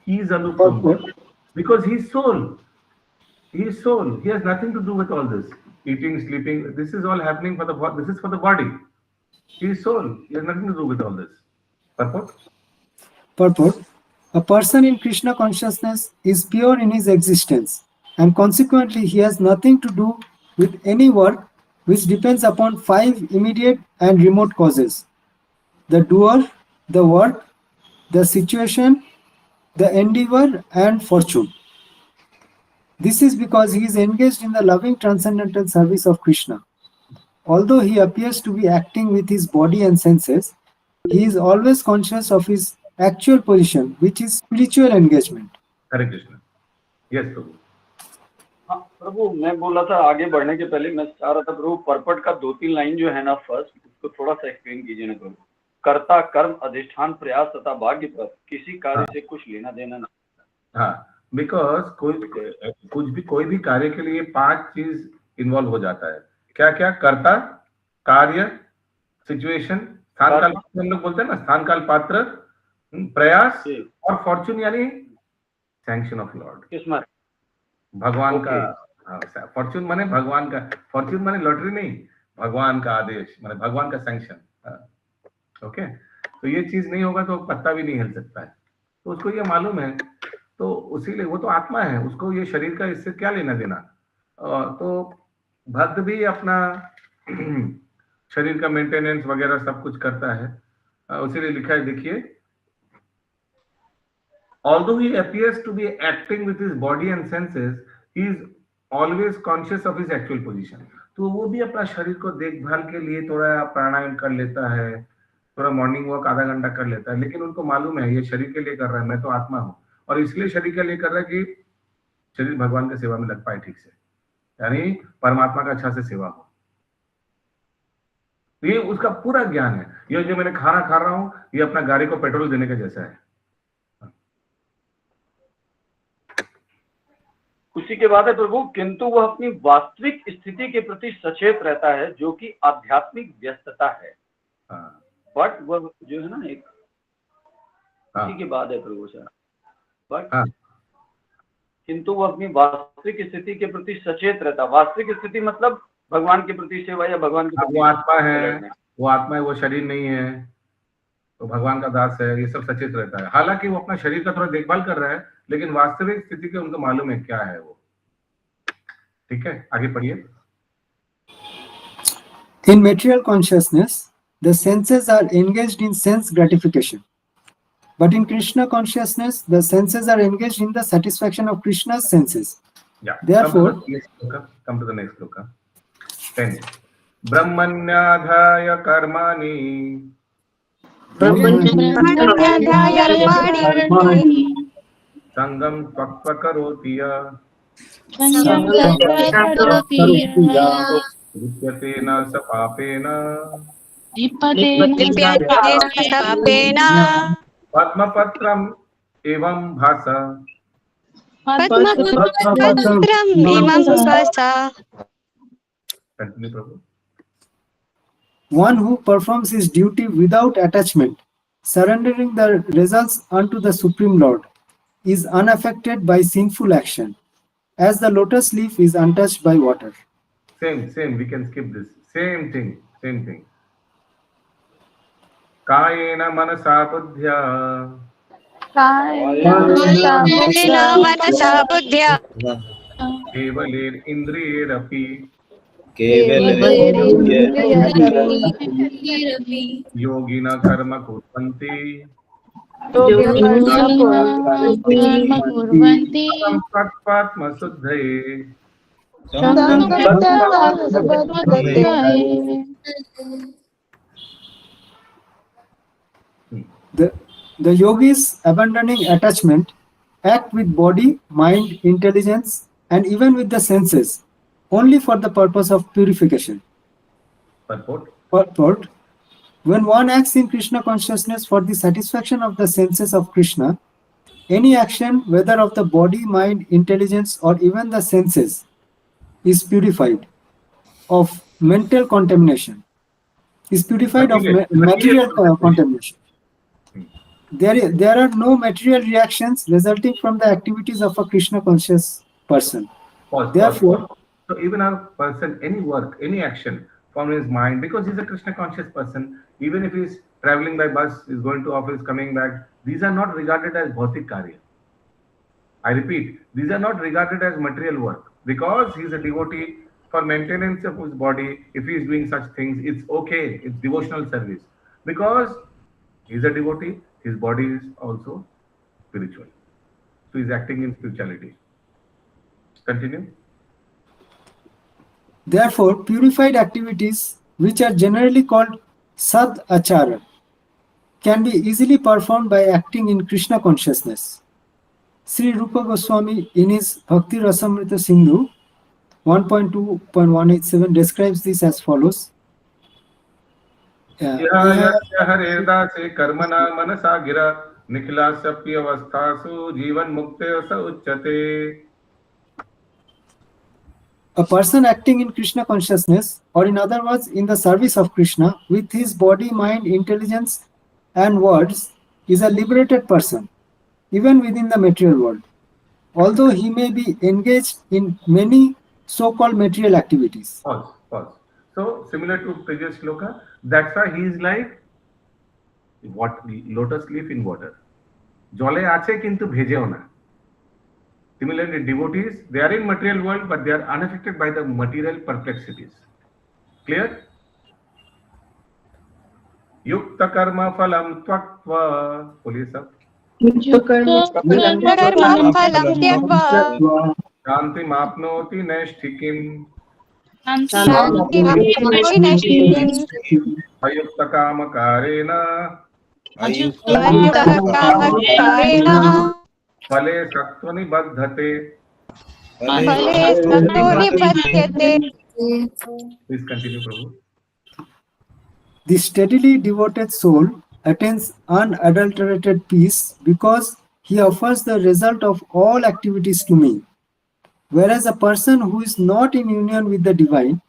He is aloof from them because he is soul. He is soul. He has nothing to do with all this. Eating, sleeping, this is all happening for the body. This is for the body. He is soul. He has nothing to do with all this. Purport? Purport: a person in Krishna consciousness is pure in his existence, and consequently he has nothing to do with any work which depends upon 5 immediate and remote causes: the doer, the work, the situation, the endeavor, and fortune. This is because he is engaged in the loving transcendental service of Krishna. Although he appears to be acting with his body and senses, he is always conscious of his actual position, which is spiritual engagement. Hare Krishna. Yes, Prabhu. हाँ प्रभु, मैं बोला था आगे बढ़ने के पहले मैं चाह रहा था प्रभु पर्पट का 2-3 लाइन जो है ना फर्स्ट, उसको थोड़ा सा एक्सप्लेन कीजिए ना प्रभु। कर्ता, कर्म, अधिष्ठान, प्रयास तथा भाग्य पर किसी कार्य से कुछ लेना देना नहीं। हाँ, बिकॉज कोई भी कार्य के लिए 5 चीज इन्वॉल्व हो जाता है। क्या क्या? कर्ता, कार्य, सिचुएशन, स्थान काल, हम लोग बोलते हैं ना स्थान काल पात्र, प्रयास और फॉर्चून यानी सैंक्शन ऑफ लॉर्ड। किस्मत, भगवान का फॉर्चून माने भगवान का, फॉर्चून माने लॉटरी नहीं, भगवान का आदेश माने भगवान का सैंक्शन। ओके, तो ये चीज नहीं होगा तो पत्ता भी नहीं हिल सकता है, तो उसको ये मालूम है, तो उसीलिए वो तो आत्मा है, उसको ये शरीर का इससे क्या लेना देना। तो भक्त भी अपना शरीर का मेंटेनेंस वगैरह सब कुछ करता है, उसीलिए लिखा है देखिए, although he appears to be acting with his body and senses, he is always conscious of his actual position. तो वो भी अपना शरीर को देखभाल के लिए थोड़ा प्राणायाम कर लेता है, थोड़ा मॉर्निंग वॉक आधा घंटा कर लेता है, लेकिन उनको मालूम है ये शरीर के लिए कर रहा है, मैं तो आत्मा हूँ, और इसलिए शरीर के लिए कर रहा है कि शरीर भगवान की सेवा में लग पाए ठीक से, यानी परमात्मा का अच्छा से सेवा हो। ये उसका पूरा ज्ञान है। ये जो मैंने खाना खा रहा हूँ, ये अपना गाड़ी को पेट्रोल देने का जैसा है। उसी के बाद है प्रभु, किंतु वह अपनी वास्तविक स्थिति के प्रति सचेत रहता है, जो कि आध्यात्मिक व्यस्तता है। बट वह जो है ना एक इसी के बाद है प्रभु सर, बट किंतु वह अपनी वास्तविक स्थिति के प्रति सचेत रहता है। वास्तविक स्थिति मतलब भगवान के प्रति सेवा या भगवान के प्रति, वो आत्मा है, वो आत्मा है, वो शरीर नहीं है, तो भगवान का दास है, ये सब सचेत रहता है। हालांकि वो अपना शरीर का थोड़ा देखभाल कर रहा है, लेकिन वास्तविक स्थिति के उनको मालूम है क्या है वो। ठीक है, आगे पढ़िए। In material consciousness, the senses are engaged in sense gratification. But in Krishna consciousness, the senses are engaged in the satisfaction of Krishna's senses. Yeah. Therefore, come to the next sloka. 10. Brahmanyadhaya karmani sangam tvakva karotiya rupyatena sapapena padmapatram evam bhasa. Continue, Prabhu. One who performs his duty without attachment, surrendering the results unto the Supreme Lord, is unaffected by sinful action, as the lotus leaf is untouched by water. Same, we can skip this. Same thing. Kayena manasa buddhya kevaler indriyerapi yogina karma kurvanti patma suddhaye. The yogis, abandoning attachment, act with body, mind, intelligence, and even with the senses, only for the purpose of purification. Purport. When one acts in Krishna consciousness for the satisfaction of the senses of Krishna, Any action, whether of the body, mind, intelligence, or even the senses, is purified of mental contamination, is purified of material contamination. There are no material reactions resulting from the activities of a Krishna conscious person. Pause, Therefore, pause. So even a person, any work, any action from his mind, because he's a Krishna conscious person, even if he's traveling by bus, is going to office, coming back, these are not regarded as bhautik karya. I repeat, these are not regarded as material work because he's a devotee. For maintenance of his body, if he is doing such things, it's okay. It's devotional service because he's a devotee. His body is also spiritual, so he's acting in spirituality. Continue. Therefore, purified activities, which are generally called sad achara, can be easily performed by acting in Krishna consciousness. Sri Rupa Goswami, in his Bhakti Rasamrita Sindhu 1.2.187, describes this as follows. यस्य हरेर्दासे कर्मणा मनसा गिरा निखिलास्यप्यवस्थासु जीवन मुक्ते स उच्यते. A person acting in Krishna consciousness, or in other words, in the service of Krishna, with his body, mind, intelligence, and words, is a liberated person, even within the material world, although he may be engaged in many so-called material activities. Pause. So similar to previous shloka, that's why he is like what lotus leaf in water. Jole ache kintu bhejeo na. Similarly, devotees, they are in material world, but they are unaffected by the material perplexities. Clear? Yukta karma phalam tvaktva. Police up. कर्म फलं त्यक्त्वा Shanti mapnoti naishtikim. शान्तिमप्नोति नैष्ठिकीम् Ayukta kamakarena. युक्तः कामकारेण Phale sattvani baddhate. फले सतो निबध्यते. Please continue, Prabhu. The steadily devoted soul attains unadulterated peace because he offers the result of all activities to me. Whereas a person who is not in union with the divine,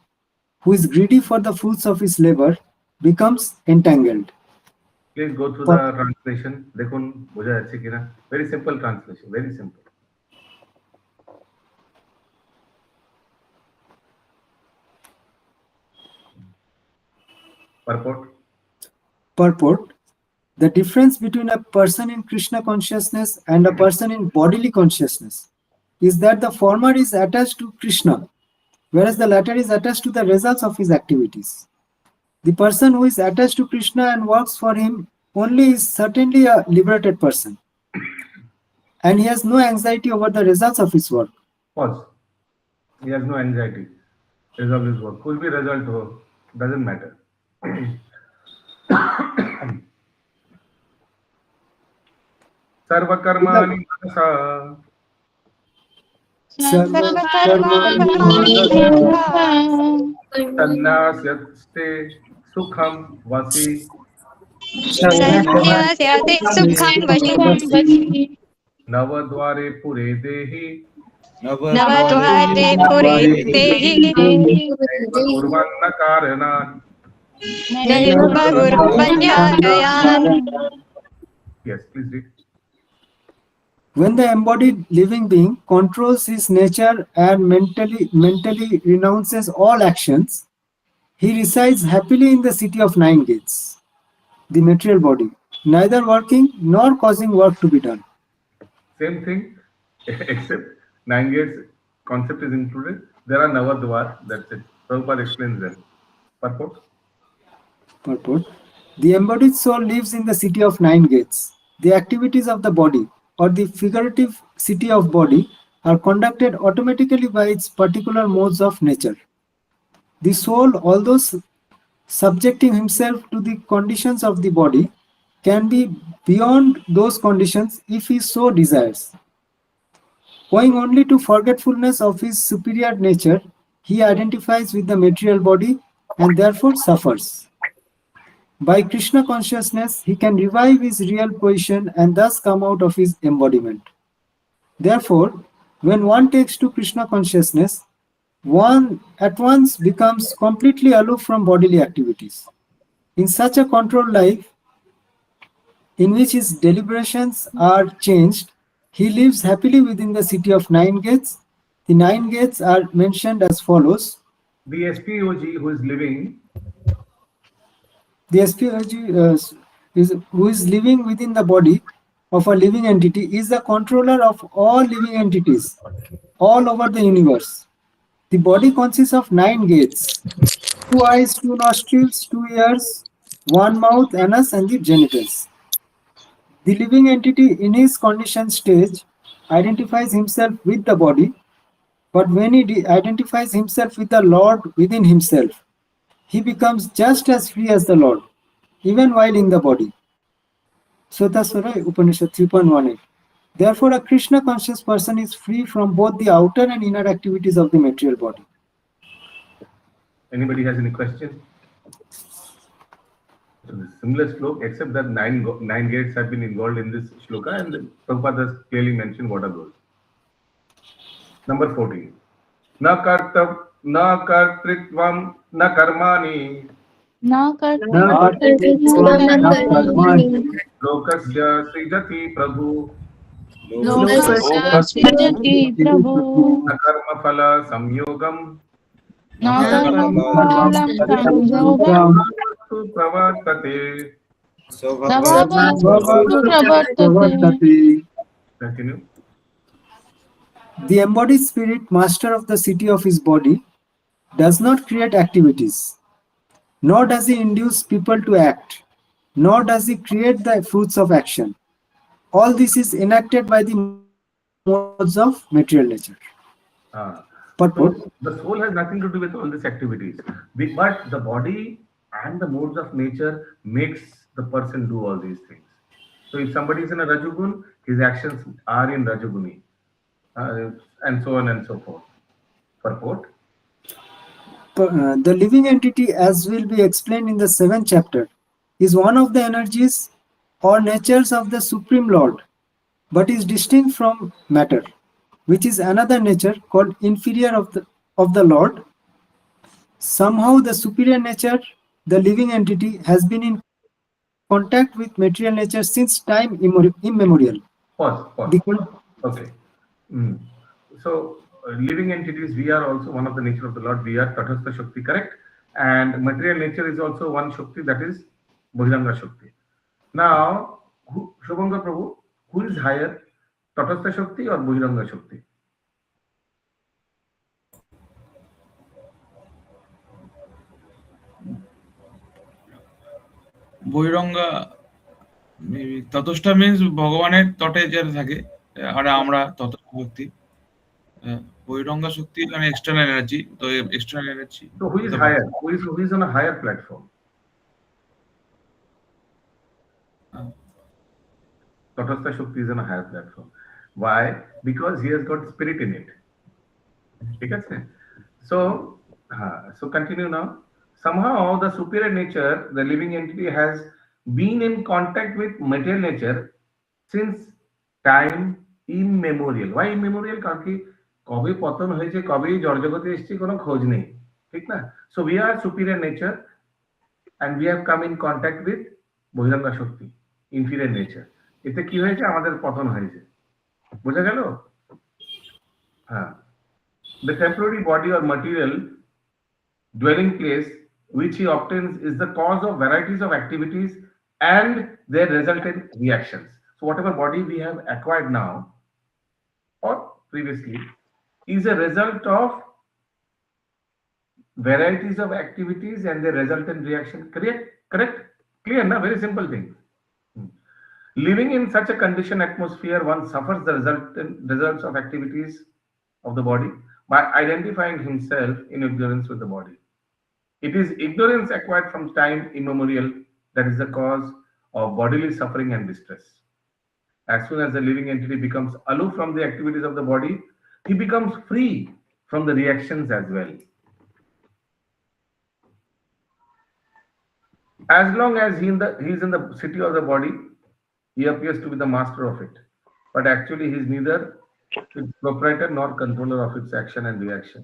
who is greedy for the fruits of his labor, becomes entangled. Please go through the translation. देखुन बुझा अच्छी किना. Very simple translation. Very simple. Purport. Purport: the difference between a person in Krishna consciousness and a person in bodily consciousness is that the former is attached to Krishna, whereas the latter is attached to the results of his activities. The person who is attached to Krishna and works for him only is certainly a liberated person, and he has no anxiety over the results of his work. Pause. He has no anxiety. Result his work. Could be result ho. Doesn't matter. Sarva karmani manasa. Sannasyaste sukham vasi. संन्यास्याते सुखं वशी Navadware pure dehi. नवद्वारे पुरे देहि Kurvanna karanat. नैवगुरुपञ्चालयान्. Yes, please read. When the embodied living being controls his nature and mentally renounces all actions, he resides happily in the city of 9 gates, the material body, neither working nor causing work to be done. Same thing, except 9 gates concept is included. There are Navadwar, that's it. Prabhupada explains them. Purport. Purport: the embodied soul lives in the city of 9 gates. The activities of the body, or the figurative city of body, are conducted automatically by its particular modes of nature. The soul, although subjecting himself to the conditions of the body, can be beyond those conditions if he so desires. Owing only to forgetfulness of his superior nature, he identifies with the material body and therefore suffers. By Krishna consciousness, he can revive his real position and thus come out of his embodiment. Therefore, when one takes to Krishna consciousness, one at once becomes completely aloof from bodily activities. In such a controlled life, in which his deliberations are changed, he lives happily within the city of nine gates. The nine gates are mentioned as follows. The SPOG who is living, The SPOG who is living within the body of a living entity is the controller of all living entities all over the universe. The body consists of nine gates: two eyes, two nostrils, two ears, one mouth, anus, and the genitals. The living entity in his conditioned stage identifies himself with the body, but when he identifies himself with the Lord within himself, he becomes just as free as the Lord, even while in the body. Sotaswara Upanishad 3.18. Therefore, a Krishna conscious person is free from both the outer and inner activities of the material body. anybody has any question? So the similar shloka, except that nine gates have been involved in this shloka, and the Prabhupada has clearly mentioned what are those. Number 14. Na kartritvam na karmani Na Na karmani lokasya srijati prabhu lokasya srijati prabhu na karma phala samyogam na karmalam samyogam tu pravartate. svabhavastu pravartate. Continue. The embodied spirit, master of the city of his body, does not create activities, nor does he induce people to act, nor does he create the fruits of action. All this is enacted by the modes of material nature. Purport. So the soul has nothing to do with all these activities, but the body and the modes of nature makes the person do all these things. So if somebody is in a Rajagun, his actions are in Rajaguni, and so on and so forth. Purport. The living entity, as will be explained in the 7th chapter, is one of the energies or natures of the Supreme Lord, but is distinct from matter, which is another nature called inferior of the Lord. Somehow the superior nature, the living entity, has been in contact with material nature since time immemorial. Pause. Okay. So living entities, we are also one of the nature of the Lord. We are Tatastha Shakti, correct? And material nature is also one Shakti, that is Bhujanga Shakti. Now, Shubhanga Prabhu, who is higher, Tatastha Shakti or Bhujanga Shakti? বৈরঙ্গা ততষ্ঠা means ভগবানের তটে যেটা থাকে, আর আমরা ততস্থ শক্তি। বৈরঙ্গা শক্তি মানে external energy, তো external energy. So who is higher? Who is on a higher platform? Tatastha Shakti is on a higher platform. Why? Because he has got spirit in it. Okay? So continue now. Somehow the superior nature, the living entity, has been in contact with material nature since time immemorial. Why immemorial? কারণ কবে পতন হয়েছে, কবে জড়জগতে এসেছি, কোনো খোঁজ নেই, ঠিক না? So we are superior nature and we have come in contact with বহিরঙ্গা Shakti, inferior nature. এতে কি হয়েছে? আমাদের পতন হয়েছে। বোঝা গেল? হ্যাঁ। The temporary body or material dwelling place which he obtains is the cause of varieties of activities and their resultant reactions. So whatever body we have acquired now or previously is a result of varieties of activities and their resultant reaction. Correct? Clear, na? Very simple thing. Living in such a conditioned atmosphere, one suffers the results of activities of the body by identifying himself in ignorance with the body. It is ignorance acquired from time immemorial that is the cause of bodily suffering and distress. As soon as the living entity becomes aloof from the activities of the body, he becomes free from the reactions as well. As long as he is in the city of the body, he appears to be the master of it. But actually, he is neither its proprietor nor controller of its action and reaction.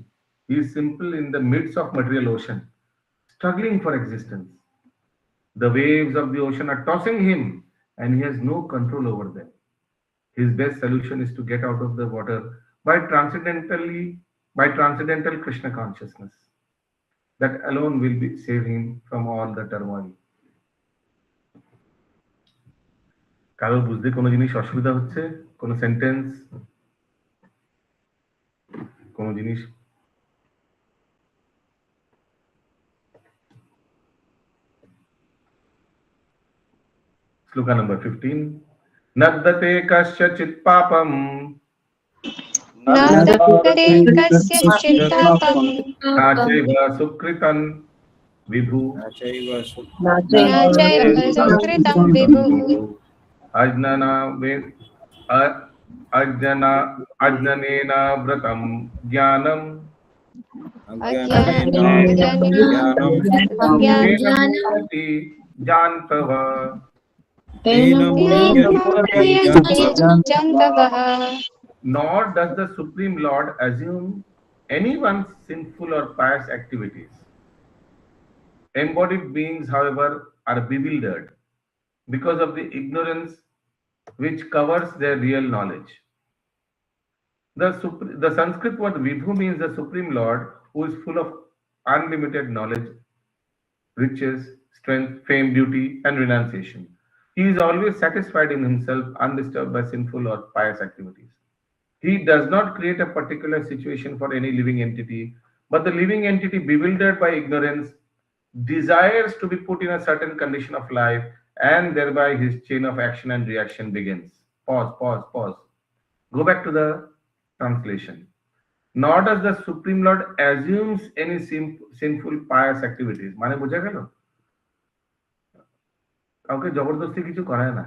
He is simple in the midst of material ocean, struggling for existence. The waves of the ocean are tossing him, and he has no control over them. His best solution is to get out of the water by transcendental Krishna consciousness. That alone will save him from all the turmoil. কারো বুঝতে কোনো জিনিস অসুবিধা হচ্ছে, কোনো sentence, কোনো জিনিস? শ্লোকা number 15. নদ্যতে কস্যচিৎ পাপম न दत्ते कस्यचित् पापं না চৈব সুকৃতং বিভু न चैव सुकृतं विभुः अज्ञानेन व्रतं ज्ञानं अज्ञानेन जानतः जन्तवः nor does the Supreme Lord assume anyone's sinful or pious activities. Embodied beings, however, are bewildered because of the ignorance which covers their real knowledge. The Sanskrit word Vibhu means the Supreme Lord, who is full of unlimited knowledge, riches, strength, fame, beauty, and renunciation. He is always satisfied in himself, undisturbed by sinful or pious activities. He does not create a particular situation for any living entity, but the living entity, bewildered by ignorance, desires to be put in a certain condition of life, and thereby his chain of action and reaction begins. Pause. Go back to the translation. Nor does the Supreme Lord assumes any sinful pious activities. মানে বোঝা গেল? কাউকে জবরদস্তি কিছু করায় না,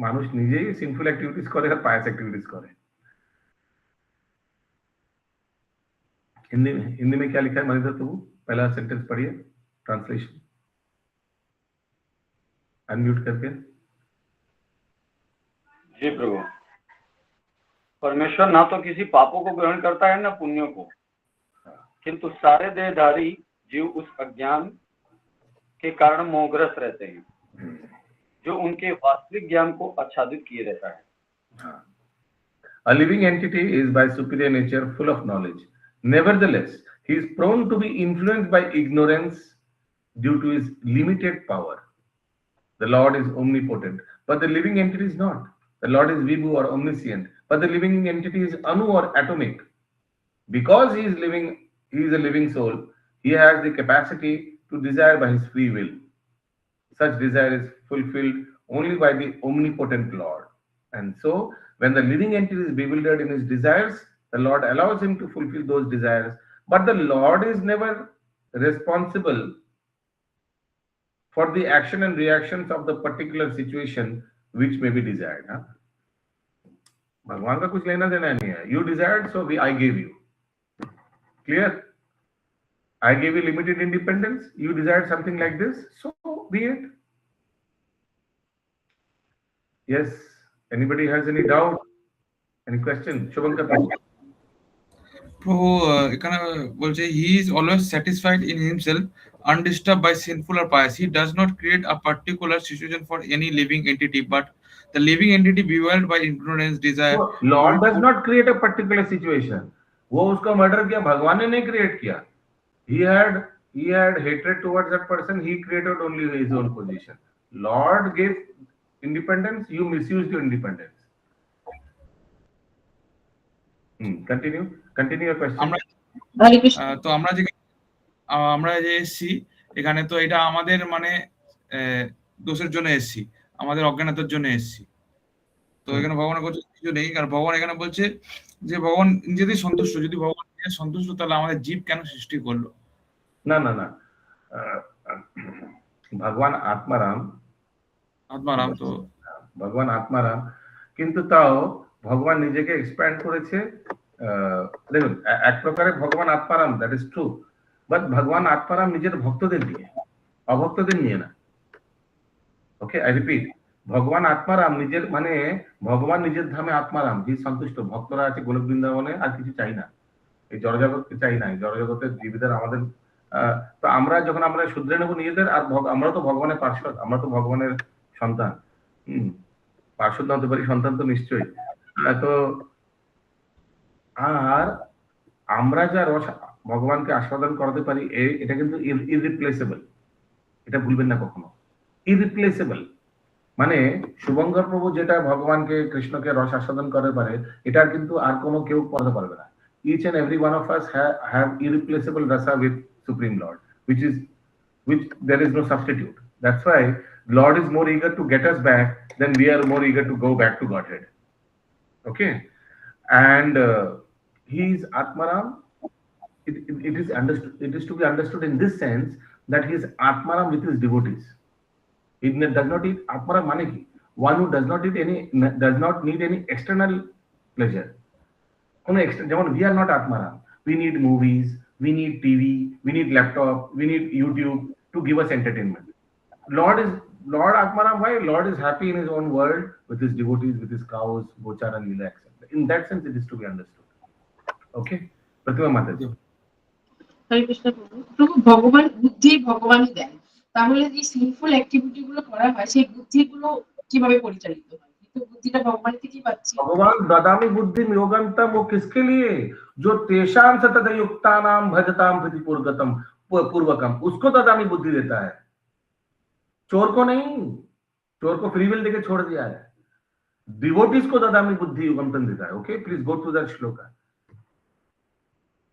মানুষ নিজেই সিনফুল অ্যাক্টিভিটিস করে আর পায়াস অ্যাক্টিভিটিস করে। हिंदी में क्या लिखा है मनीषा, तू पहला सेंटेंस पढ़िए, ट्रांसलेशन अनम्यूट करके। जी प्रभु। परमेश्वर ना तो किसी पापों को ग्रहण करता है ना पुण्यों को, किंतु सारे देहधारी जीव उस अज्ञान के कारण मोहग्रस्त रहते हैं जो उनके वास्तविक ज्ञान को आच्छादित किए रहता है। A living entity is by superior nature full of knowledge. Nevertheless, he is prone to be influenced by ignorance due to his limited power. The Lord is omnipotent, but the living entity is not. The Lord is Vibhu or omniscient, but the living entity is Anu or atomic. Because he is a living soul, he has the capacity to desire by his free will. Such desire is fulfilled only by the omnipotent Lord. And so, when the living entity is bewildered in his desires, the Lord allows him to fulfill those desires, but the Lord is never responsible for the action and reactions of the particular situation which may be desired. भगवान का कुछ लेना देना नहीं है. You desired, so I gave you. Clear? I gave you limited independence. You desired something like this, so be it. Yes. Anybody has any doubt? Any question? Shubhankar. প্রভু এখানে বলছে he is always satisfied in himself, undisturbed by sinful or pious. He does not create a particular situation for any living entity, but the living entity bewildered by ignorance, desire. So, Lord does not create a particular situation. वो उसका murder किया, भगवान ने नहीं create किया. He had hatred towards that person. He created only his own position. Lord gave independence. You misused your independence. Continue your question. তো আমরা যে এসছি এখানে, তো এটা আমাদের মানে দোষের জন্য এসছি, আমাদের অজ্ঞানতার জন্য এসছি। তো এখানে ভগবানের কাছে কিছু নেই, কারণ ভগবান এখানে বলছে যে ভগবান নিজেদের সন্তুষ্ট। যদি ভগবান নিজে সন্তুষ্ট, তাহলে আমাদের জীব কেন সৃষ্টি করলো? না ভগবান আত্মারাম, তো ভগবান আত্মারাম, কিন্তু তাও ভগবান নিজেকে এক্সপ্যান্ড করেছে। দেখুন, এক প্রকারে ভগবান আত্মারাম, দ্যাট ইজ ট্রু, বাট ভগবান আত্মারাম নিজের ভক্তদের নিয়ে, অভক্তদের নিয়ে না। ওকে, আই রিপিট, ভগবান আত্মারাম, নিজের মানে ভগবান নিজের ধামে আত্মারাম, হি সন্তুষ্ট, ভক্তরা আছে গোলক বৃন্দাবনে, আর কিছু চাই না, এই জড়জগৎকে চাই না, এই জড়জগতের জীবীদের আমাদের তো আমরা যখন আমরা শুধরে নেবো নিজেদের, আর আমরা তো ভগবানের পার্শ্বদ, আমরা তো ভগবানের সন্তান, পার্শ্বদ না হতে পারি, সন্তান তো নিশ্চয়ই। তো আর আমরা যা রস ভগবানকে আস্বাদন করাতে পারি, এটা কিন্তু ইররিপ্লেসেবল, এটা ভুলবেন না কখনো, ইররিপ্লেসেবল। মানে শুভঙ্কর প্রভু যেটা ভগবানকে কৃষ্ণকে রস আস্বাদন করতে পারে, এটা কিন্তু আর কোনো কেউ করতে পারবে না। Each and every one of us have irreplaceable rasa with Supreme Lord, which there is no substitute. That's why Lord is more eager to get us back than we are more eager to go back to Godhead. Okay, and he is Atmaram. It is understood. It is to be understood in this sense that he is Atmaram with his devotees. It does not need Atmaram mane ki, one who does not need any external pleasure. যেমন we are not Atmaram. We need movies, we need TV, we need laptop, we need YouTube to give us entertainment. Lord Atmaram, why? Lord is happy in his own world with his devotees, with his cows, Bochar and Leela, etc. In that sense, it is to be understood. Okay? Pratima Mataji. হরে কৃষ্ণ প্রভু। প্রভু ভগবান বুদ্ধি ভগবানই দেন, তাহলে যে sinful activity গুলো করা হয় সেই বুদ্ধিগুলো কিভাবে পরিচালিত হয়? কিন্তু বুদ্ধিটা ভগবান থেকেই পাচ্ছি। भगवान ददामि बुद्धि योगंतम, वो किसके लिए? जो तेषां सतत युक्तानाम भजताम प्रति पूर्वकम, उसको ददामि बुद्धि देता है, चोर को नहीं। चोर को फ्री विल देके छोड़ दिया है, डिवोटीज को ददामि बुद्धि युगंतम देता है। Okay, please go through that श्लोक।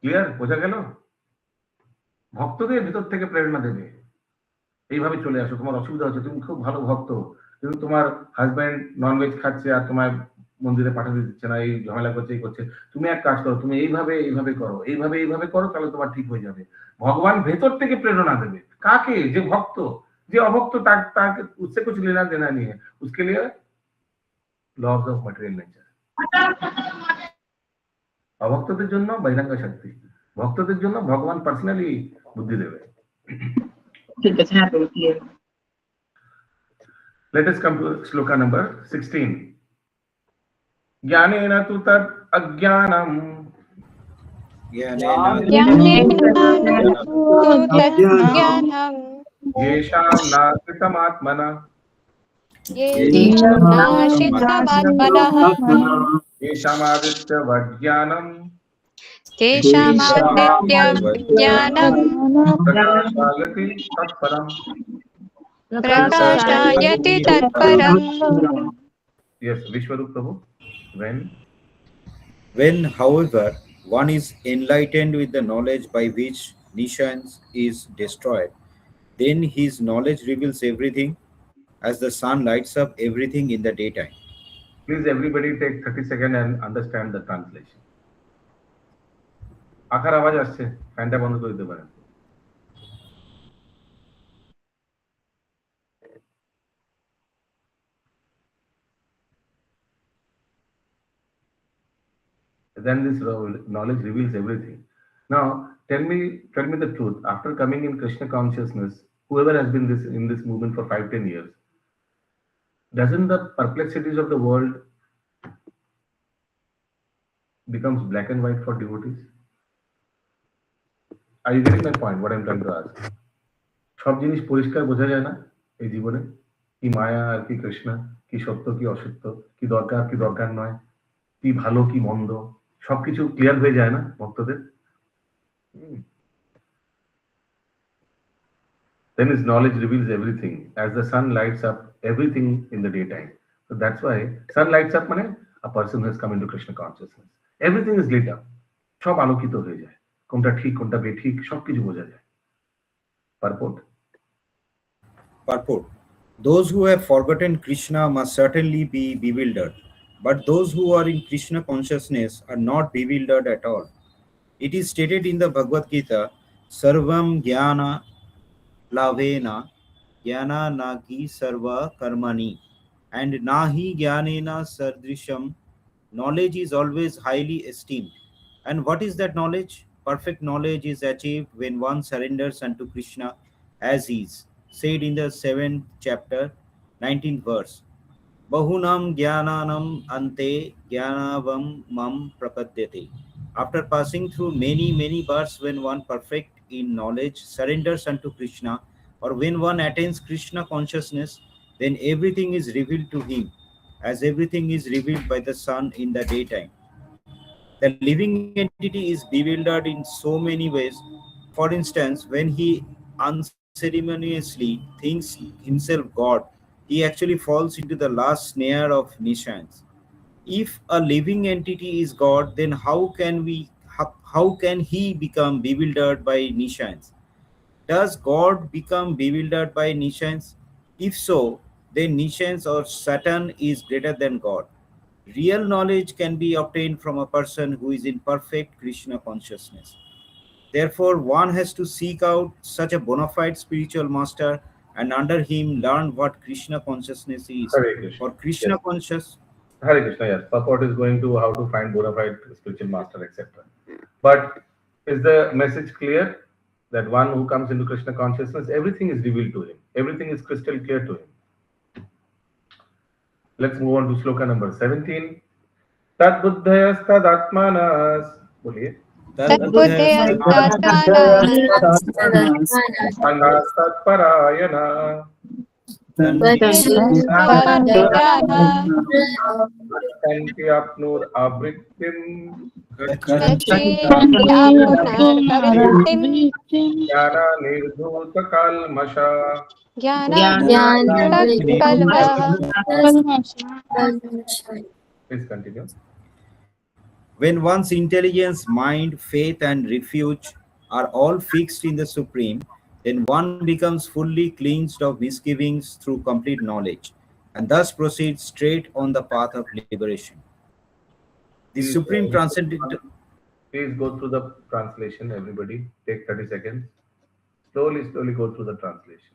ক্লিয়ার, বোঝা গেল? ভক্তদের ভিতর থেকে প্রেরণা দেবে, এইভাবে চলে আসো। তোমার অসুবিধা হচ্ছে, তুমি খুব ভালো ভক্ত, কিন্তু তোমার হাজব্যান্ড ননভেজ খাচ্ছে আর তোমার মন্দিরে পাঠাতে দিচ্ছে না, এই ঝামেলা করছে, এই করছে, তুমি এক কাজ করো, তুমি এইভাবে করো, এইভাবে করো, তাহলে তোমার ঠিক হয়ে যাবে। ভগবান ভেতর থেকে প্রেরণা দেবে। কাকে? যে ভক্ত। যে অভক্ত তাকে उससे कुछ लेना देना नहीं है, उसके लिए लॉज ऑफ मटेरियल नेचर। অভক্তদের জন্য বৈরাগ্য শক্তি, ভক্তদের জন্য ভগবান পার্সোনালি বুদ্ধি দেবে। ঠিক আছে, হ্যাঁ প্রভু, clear. Let us come to shloka number 16. Jnanena tu tad ajnanam, yesham nakritamatmana, yesham aditya vajnanam, prakashayati tatparam. प्रकाशयति तत्परम्। Yes, Vishwarup Prabhu. When, however, one is enlightened with the knowledge by which nescience is destroyed, then his knowledge reveals everything, as the sun lights up everything in the daytime. Please everybody take 30 seconds and understand the translation. আকার আওয়াজ আসছে, ফ্যানটা বন্ধ করে দিতে পারেন। Then this knowledge reveals everything. Now, tell me the truth. After coming in Krishna consciousness, whoever has been in this movement for 5-10 years, doesn't the perplexities of the world becomes black and white for devotees? Are you getting my point? What I'm trying to ask. সব জিনিস পরিষ্কার বোঝা যায় না এই জীবনে, কি মায়া আর কি কৃষ্ণ, কি সত্য কি অসত্য, কি দরকার কি দরকার নয়, কি ভালো কি মন্দ, সবকিছু ক্লিয়ার হয়ে যায় না ভক্তদের? Then his knowledge reveals everything, as the sun lights up everything in the daytime. So that's why sun lights up মানে a person who has come into Krishna consciousness. Everything is lit up. সব আলোকিত হয়ে যায়, কোনটা ঠিক কোনটা বেঠিক সবকিছু বোঝা যায়। Purport. Those who have forgotten Krishna must certainly be bewildered, but those who are in Krishna consciousness are not bewildered at all. It is stated in the Bhagavad Gita, Sarvam Jnana Lavena Jnana Nagi Sarva Karmani, and Nahi Jnanena Sardrisham. Knowledge is always highly esteemed. And what is that knowledge? Perfect knowledge is achieved when one surrenders unto Krishna as he is, said in the 7th chapter, 19th verse. Bahunam jnananam ante jnanavam mam prapadyate. After passing through many births, when one perfect in knowledge surrenders unto Krishna, or when one attains Krishna consciousness, then everything is revealed to him, as everything is revealed by the sun in the daytime. The living entity is bewildered in so many ways. For instance, when he unceremoniously thinks himself God, he actually falls into the last snare of Nishans. If a living entity is God, then how can he become bewildered by Nishans? Does God become bewildered by Nishans? If so, then Nishans or Satan is greater than God. Real knowledge can be obtained from a person who is in perfect Krishna consciousness. Therefore, one has to seek out such a bona fide spiritual master and under him learn what Krishna consciousness is. Hare Krishna. For Krishna Yes. conscious, Hare Krishna, yes. Purport is going to how to find bona fide spiritual master, etc. But is the message clear that one who comes into Krishna consciousness, everything is revealed to him, everything is crystal clear to him? Let's move on to sloka number 17. Tad buddhayas tad atmanas. Boliye. तद्बुद्धेस्तात्मानः Anas tad parayana. विद्याः Kanti apnur abrittim. गच्छन्ति आपुनर्भविष्यतिं Jnana nirdhuta kalmasha. ज्ञानाञ्जनकल्मषः Please continue. when one's intelligence, mind, faith, and refuge are all fixed in the Supreme, then one becomes fully cleansed of misgivings through complete knowledge, and thus proceeds straight on the path of liberation. The Please, Supreme Transcendental. Please go through the translation, everybody. Take 30 seconds. Slowly go through the translation.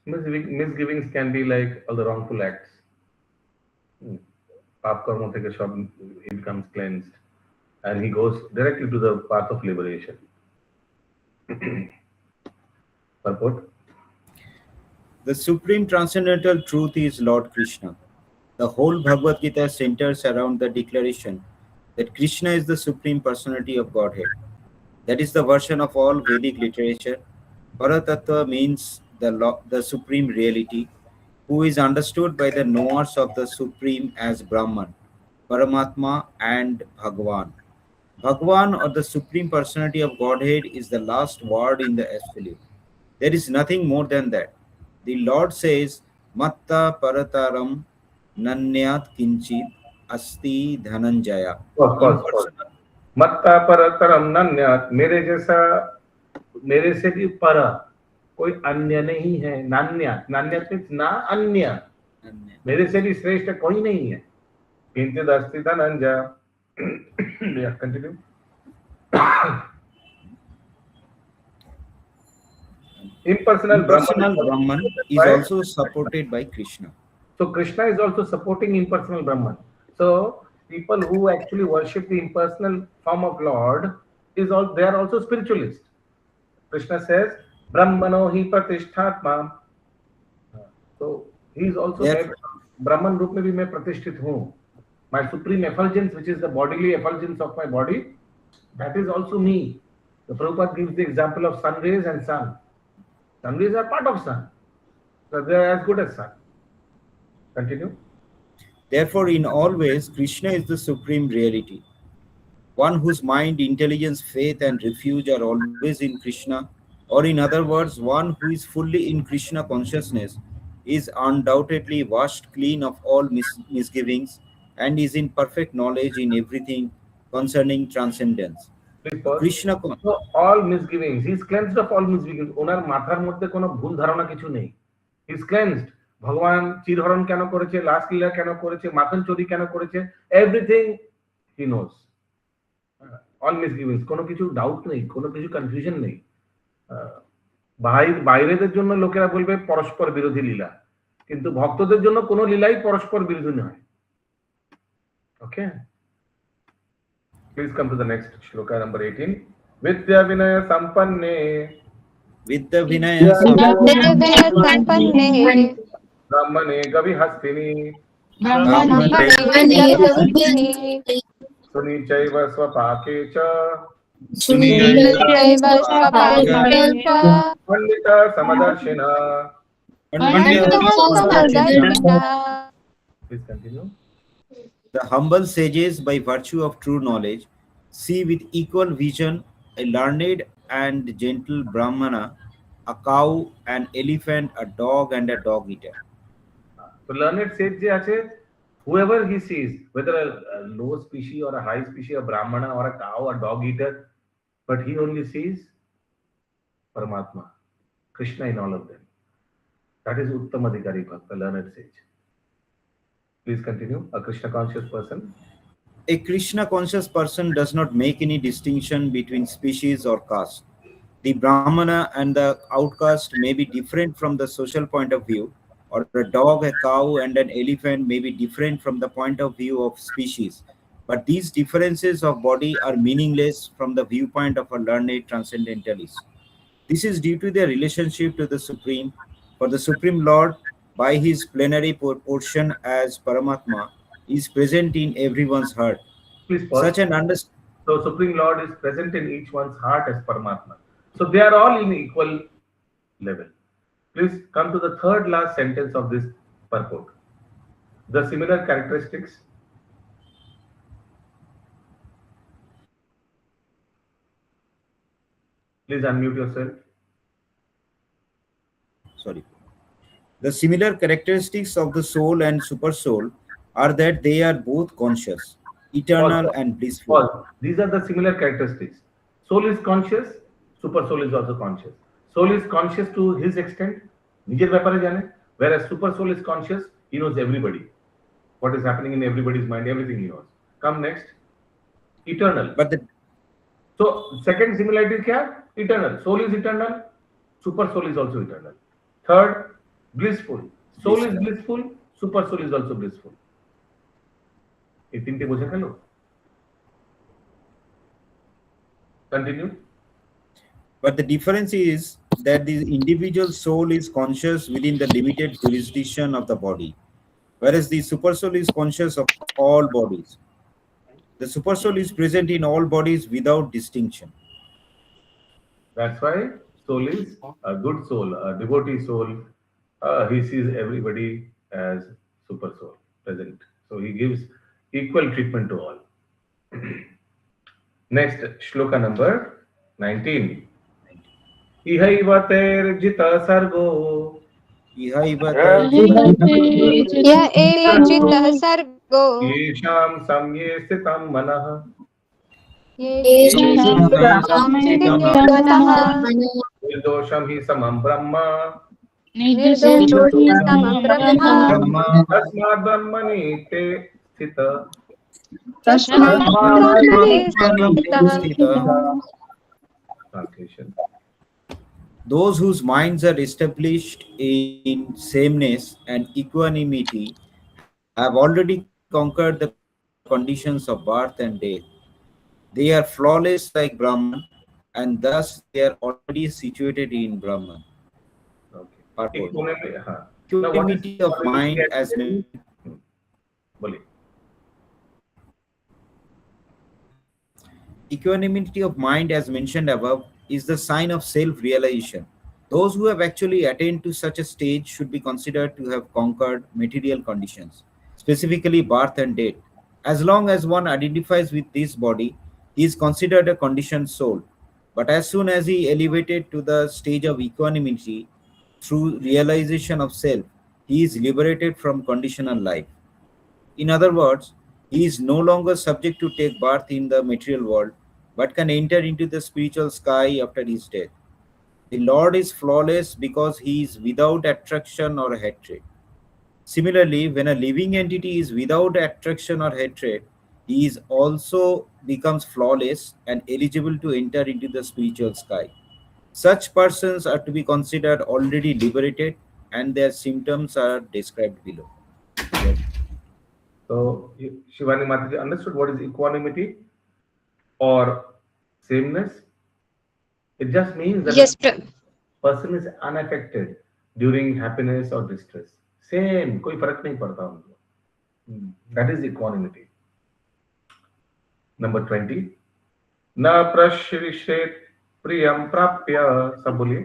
Misgivings can be like all the wrongful acts. Pap karma theke sob, he becomes cleansed and he goes directly to the path of liberation. Purport. The Supreme Transcendental Truth is Lord Krishna. The whole Bhagavad Gita centers around the declaration that Krishna is the Supreme Personality of Godhead. That is the version of all Vedic literature. Paratattva means the Supreme Reality, who is understood by the knowers of the Supreme as Brahman, Paramatma, and Bhagwan. Bhagwan, or the Supreme Personality of Godhead, is the last word in the Absolute. There is nothing more than that. The Lord says, Matta Parataram Nanyat Kinchit Asti Dhananjaya. Pause. Matta parataram nanyat, मेरे जैसा, मेरे से भी पर कोई अन्य नहीं है. नान्यत, नान्यत means ना अन्य, मेरे से भी श्रेष्ठ कोई नहीं है. किंचिद अस्ति Dhananjay. Yeah, continue. Impersonal Brahman is also supported by Krishna. So Krishna is also supporting impersonal Brahman. So people who actually worship the impersonal form of Lord they are also spiritualists. Krishna says, Brahmano hi pratishtatma. So he is also said, Brahman roop mein bhi main pratishthit hu. My supreme effulgence, which is the bodily effulgence of my body, that is also me. The Prabhupada gives the example of sun rays and sun. Sun rays are part of sun. So they are as good as sun. Continue. Therefore, in all ways, Krishna is the Supreme Reality. One whose mind, intelligence, faith, and refuge are always in Krishna, or in other words, one who is fully in Krishna consciousness, is undoubtedly washed clean of all misgivings and is in perfect knowledge in everything concerning transcendence. Please pause. Krishna. So all misgivings, he is cleansed of all misgivings. ওনার মাথার মধ্যে কোনো ভুল ধারণা কিছু নেই. He is cleansed. ভগবান চিরহরণ কেন করেছে, লাস লীলা কেন করেছে, মাখন চুরি কেন করেছে, everything he knows. All misgivings, কোনো কিছু ডাউট নেই, কোনো কিছু কনফিউশন নেই. বাইরেদের জন্য লোকেরা বলবে পরস্পর বিরোধী লীলা, কিন্তু ভক্তদের জন্য কোনো লীলাই পরস্পর বিরোধী নয়। Okay, please come to the next shloka number 18। বিদ্যা বিনয় সম্পন্নে Vidya Vinaya Vinaya Sampanne ब्राह्मणे गविहस्तिनि Brahmane Gavihastini सुनि चैव स्वपाके च Sunitaiva Svapake Cha Pandit समदर्शिना। Pandita Samadarshina. Please continue. The humble sages, by virtue of true knowledge, see with equal vision a learned and gentle Brahmana, a cow, an elephant, a dog, and a dog eater. So learned sage je ache, whoever he sees, whether a low species or a high species, a brahmana or a cow or dog eater, but he only sees Paramatma, Krishna in all of them. That is Uttamadhikari Bhakta, learned sage. Please continue. A Krishna conscious person. A Krishna conscious person does not make any distinction between species or caste. The Brahmana and the outcast may be different from the social point of view, or a dog, a cow, and an elephant may be different from the point of view of species. But these differences of body are meaningless from the viewpoint of a learned transcendentalist. This is due to their relationship to the Supreme. For the Supreme Lord, by his plenary portion as Paramatma, is present in everyone's heart. Please pause. Such an understanding. So Supreme Lord is present in each one's heart as Paramatma. So they are all in equal level. Please come to the third last sentence of this purport. The similar characteristics. Please unmute yourself. Sorry. The similar characteristics of the soul and supersoul are that they are both conscious, eternal, and blissful. Pause. These are the similar characteristics. Soul is conscious, super soul is also conscious. Soul is conscious to his extent, নিজের ব্যাপারে জানে, whereas super soul is conscious, he knows everybody. What is happening in everybody's mind, everything he knows. Come next. Eternal. So second similarity is क्या? Eternal. Soul is eternal, super soul is also eternal. Third, blissful. Soul is blissful, super soul is also blissful. এই তিনটে বোঝা গেল? Continue. But the difference is that the individual soul is conscious within the limited jurisdiction of the body, whereas the supersoul is conscious of all bodies. The supersoul is present in all bodies without distinction. That's why soul is a good soul, a devotee soul. He sees everybody as super soul present. So he gives equal treatment to all. Next, shloka number 19. Ihaiva terjita sargo. Ihaiva Ya eva chitta sargo Yesham samye sitam manah. Yesham Manaha Nirdosham hi samam brahma. Nirdosham Brahma Tasmad brahmani te sthita. Translation. Those whose minds are established in sameness and equanimity have already conquered the conditions of birth and death. They are flawless like Brahman, and thus they are already situated in Brahman. Okay. Equanimity of mind as Equanimity of mind, as mentioned above, is the sign of self-realization. Those who have actually attained to such a stage should be considered to have conquered material conditions, specifically birth and death. As long as one identifies with this body, he is considered a conditioned soul. But as soon as he elevated to the stage of equanimity through realization of self, he is liberated from conditional life. In other words, he is no longer subject to take birth in the material world, but can enter into the spiritual sky after his death. The Lord is flawless because he is without attraction or hatred. Similarly, when a living entity is without attraction or hatred, he is also becomes flawless and eligible to enter into the spiritual sky. Such persons are to be considered already liberated, and their symptoms are described below. Yes. So Shivani Mataji understood what is equanimity or sameness. It just means that Yes, person is unaffected during happiness or distress. Same, कोई फर्क नहीं पड़ता उनको. That is equanimity. Number 20. न प्रश्रिषेत् प्रियं प्राप्य. सब बोलिए.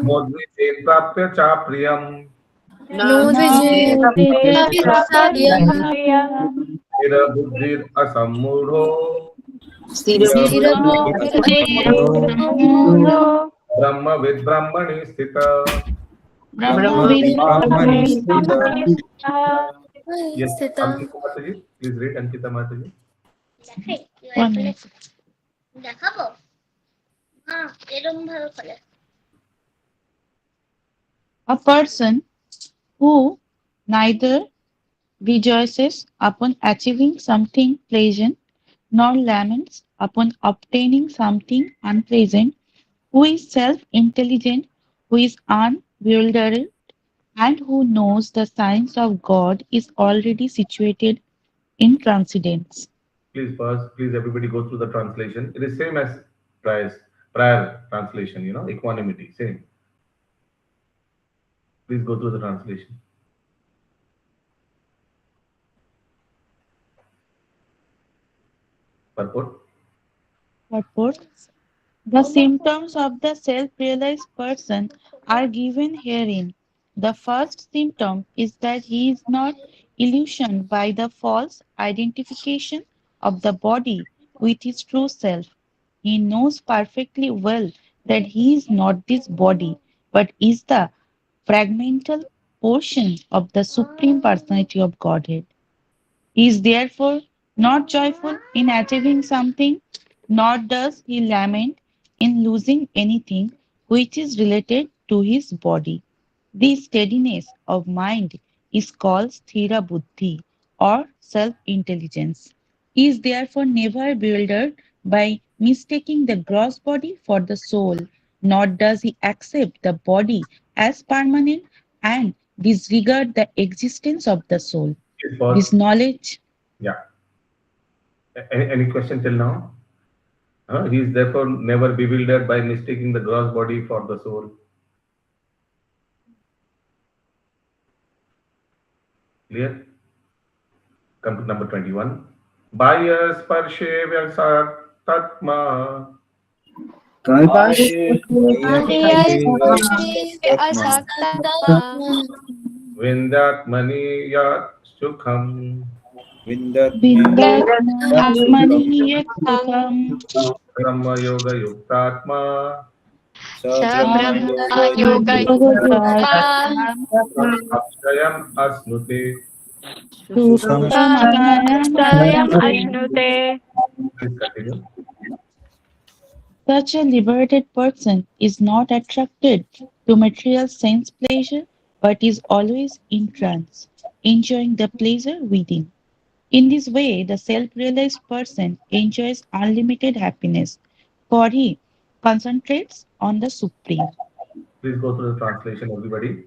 नोद्विजेत् प्राप्य च प्रियं. स्थिरबुद्धिर् असम्मूढो. ब्रह्मविद् ब्रह्मणि स्थितः. Yes, Ankita Mataji, please read Ankita Mataji. A person who neither rejoices upon achieving something pleasant nor laments upon obtaining something unpleasant, who is self-intelligent, who is unbewildered, and who knows the signs of God is already situated in transcendence. Please everybody go through the translation. It is same as prior translation, equanimity, same. Please go through the translation. Purport. The symptoms of the self-realized person are given herein. The first symptom is that he is not illusioned by the false identification of the body with his true self. He knows perfectly well that he is not this body, but is the fragmental portion of the Supreme Personality of Godhead. He is therefore not joyful in achieving something, nor does he lament in losing anything which is related to his body. This steadiness of mind is called sthira buddhi or self-intelligence. He is therefore never bewildered by mistaking the gross body for the soul, nor does he accept the body as permanent and disregard the existence of the soul. Please pause. This knowledge. Yeah. Any question till now? He is therefore never bewildered by mistaking the gross body for the soul. Clear? Come to number 21. Bhaya sparshe vyasaktatma. Vindatmani yat sukham. Brahma yoga yuktatma. Akshayam asnute. Please continue. Such a liberated person is not attracted to material sense pleasure, but is always in trance, enjoying the pleasure within. In this way, the self-realized person enjoys unlimited happiness, for he concentrates on the Supreme. Please go through the translation, everybody.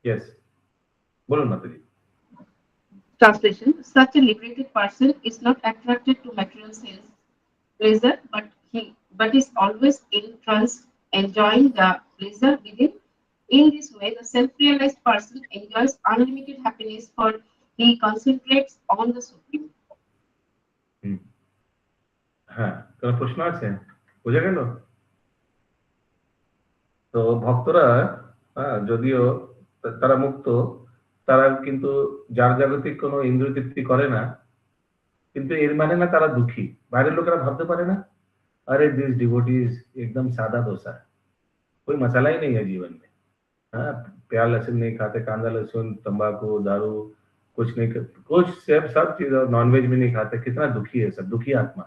Yes. Bolon Mataji. Translation: such a liberated person is not attracted to material sense pleasure, but is always in trance, enjoying the pleasure within. In this way, the self-realized person enjoys unlimited happiness, for he concentrates on the Supreme. হ্যাঁ, কোনো প্রশ্ন আছে? বুঝে গেল? তো ভক্তরা যদিও তারা মুক্ত, তারা কিন্তু যার জাগতিক কোনো ইন্দ্রিয় তৃপ্তি করে না, কিন্তু এর মানে না তারা দুঃখী। বাইরের লোকেরা ভাবতে পারে না, अरे दिस डिवोटीज एकदम सादा डोसा है, कोई मसाला ही नहीं है जीवन में। हाँ, प्याज लहसुन नहीं खाते, कांदा लहसुन, तंबाकू, दारू कुछ नहीं, कुछ सब चीज नॉनवेज भी नहीं खाते। कितना दुखी है सब, दुखी आत्मा।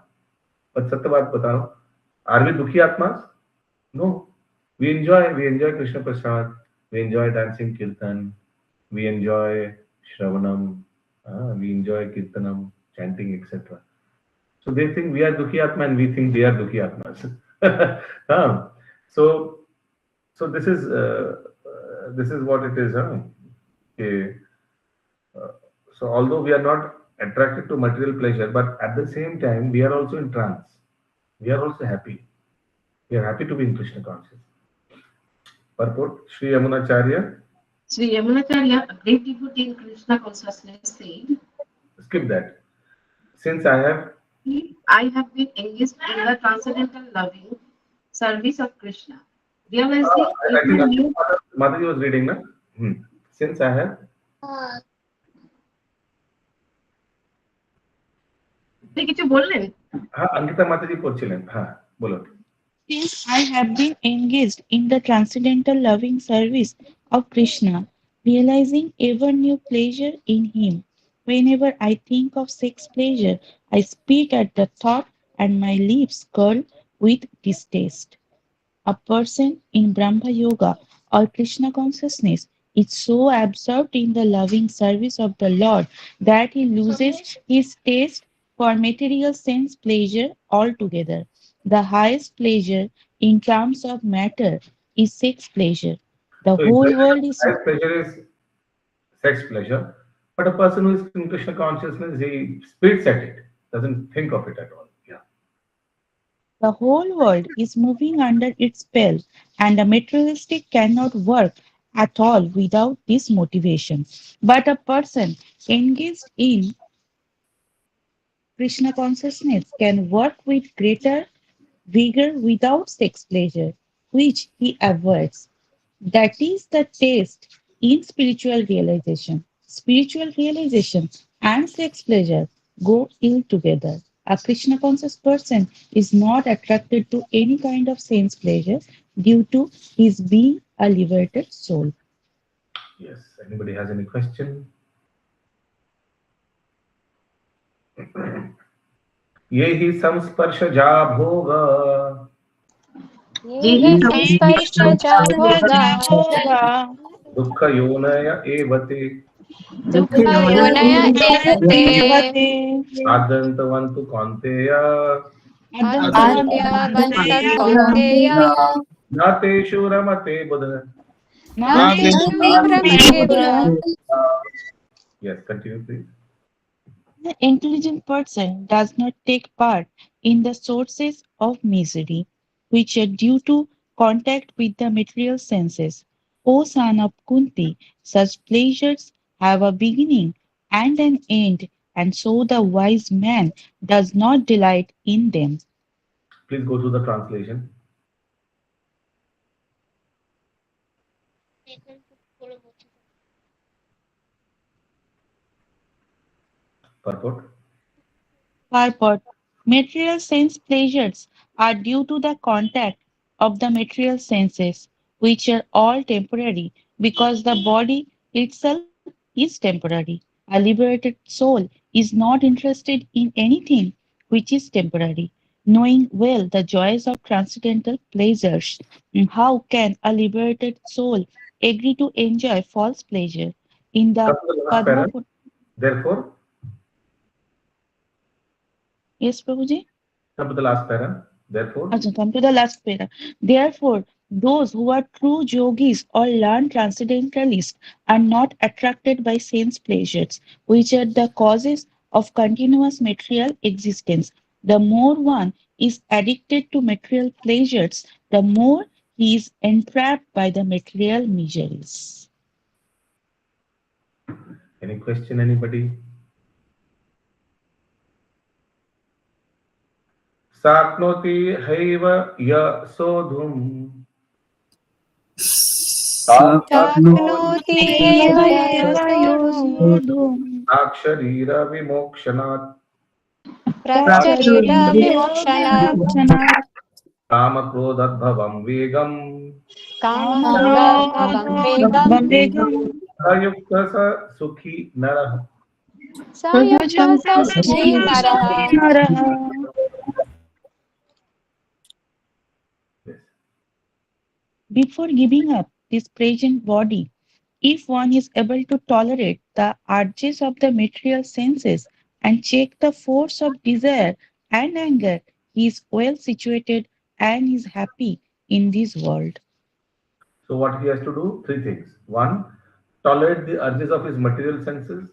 पर सत्य बात बता रहा हूँ, आर वी दुखी आत्मा? No, We enjoy Krishna Prasad, we enjoy dancing Kirtan, we enjoy Shravanam, we enjoy Kirtanam, chanting, etc. So they think we are Dukhi Atma and we think they are Dukhi Atmas. Ah, so this is what it is. Huh? Okay. Uh, so although we are not attracted to material pleasure, but at the same time we are also in trance. We are also happy. We are happy to be in Krishna conscious. Purport, Sri Yamunacharya, Sri Yamunacharya, a great devotee in Krishna consciousness, said, skip that. Since I have, I have been engaged in the transcendental loving service of Krishna, realizing I think even new. Mataji was reading, na? Since I have, কিছু বললেন? Ankita Mataji পড়ছিলেন, বলো. Since I have been engaged in the transcendental loving service of Krishna, realizing ever new pleasure in Him. Whenever I think of sex pleasure, I speak at the thought and my lips curl with distaste. A person in Brahma Yoga or Krishna consciousness is so absorbed in the loving service of the Lord that he loses his taste for material sense pleasure altogether. The highest pleasure in terms of matter is sex pleasure. The So whole world is highest pleasure is sex pleasure, but a person who is in Krishna consciousness, he spits at it, doesn't think of it at all. Yeah. the whole world is moving under its spell, and the materialistic cannot work at all without this motivation. But a person engaged in Krishna consciousness can work with greater vigor without sex pleasure, which he avoids. That is the taste in spiritual realization. Spiritual realization and sex pleasure go ill together. A Krishna conscious person is not attracted to any kind of sense pleasure due to his being a liberated soul. Yes. Anybody has any question? ये हि संस्पर्शजा भोग ये हि संस्पर्शजा भोगा दुःखयोनय एव ते दुःखयोनय एव ते आद्यन्तवन्तु कौन्तेय आद्यन्त्यवन्तः कौन्तेय न तेषु रमते बुध. न तेषु विभ्रमते बुधः. Yes, continue please. The intelligent person does not take part in the sources of misery, which are due to contact with the material senses. O son of Kunti, such pleasures have a beginning and an end, and so the wise man does not delight in them. Please go through the translation. Purport. Purport. Material sense pleasures are due to the contact of the material senses, which are all temporary because the body itself is temporary. A liberated soul is not interested in anything which is temporary. Knowing well the joys of transcendental pleasures, how can a liberated soul agree to enjoy false pleasure? In Come the to the last Padma para. Therefore, Yes, Prabhuji? come to the last para. Therefore, Ajahn, come to the last para. Therefore, those who are true yogis or learned transcendentalists are not attracted by sense pleasures, which are the causes of continuous material existence. The more one is addicted to material pleasures, the more he is entrapped by the material miseries. any question, anybody? Saknoti haiva ya sodhum शक्नोति एव योऽसो aksharira vimokshanat प्रत्यरिदविमोक्षणात् kama krodadbhavam vegam कामक्रोधभवं वेगं ayukta sa sukhi narah. स युक्तः स सुखी नरः. Yes. before giving up this present body. If one is able to tolerate the urges of the material senses and check the force of desire and anger, he is well situated and is happy in this world. So what he has to do? Three things. One, tolerate the urges of his material senses.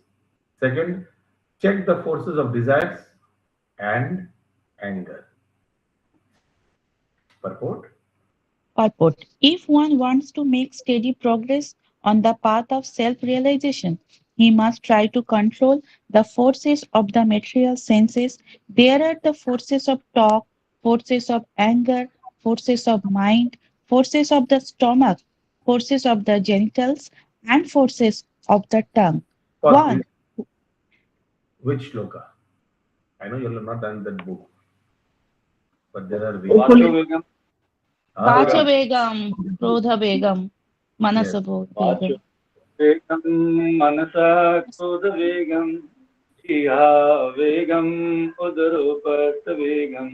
Second, check the forces of desires and anger. Purport. Purport. If one wants to make steady progress on the path of self realization, he must try to control the forces of the material senses. There are the forces of talk, forces of anger, forces of mind, forces of the stomach, forces of the genitals, and forces of the tongue. Pause, please. One, Which shloka? I know you have not done that book, but there are Vacho Vegam. Vacha Ah, Begam, Krodha Begam, yes. Manasabho Vacho Begam. Vegam Manasa Krodha Vegam Iha Vegam Udaropat Vegam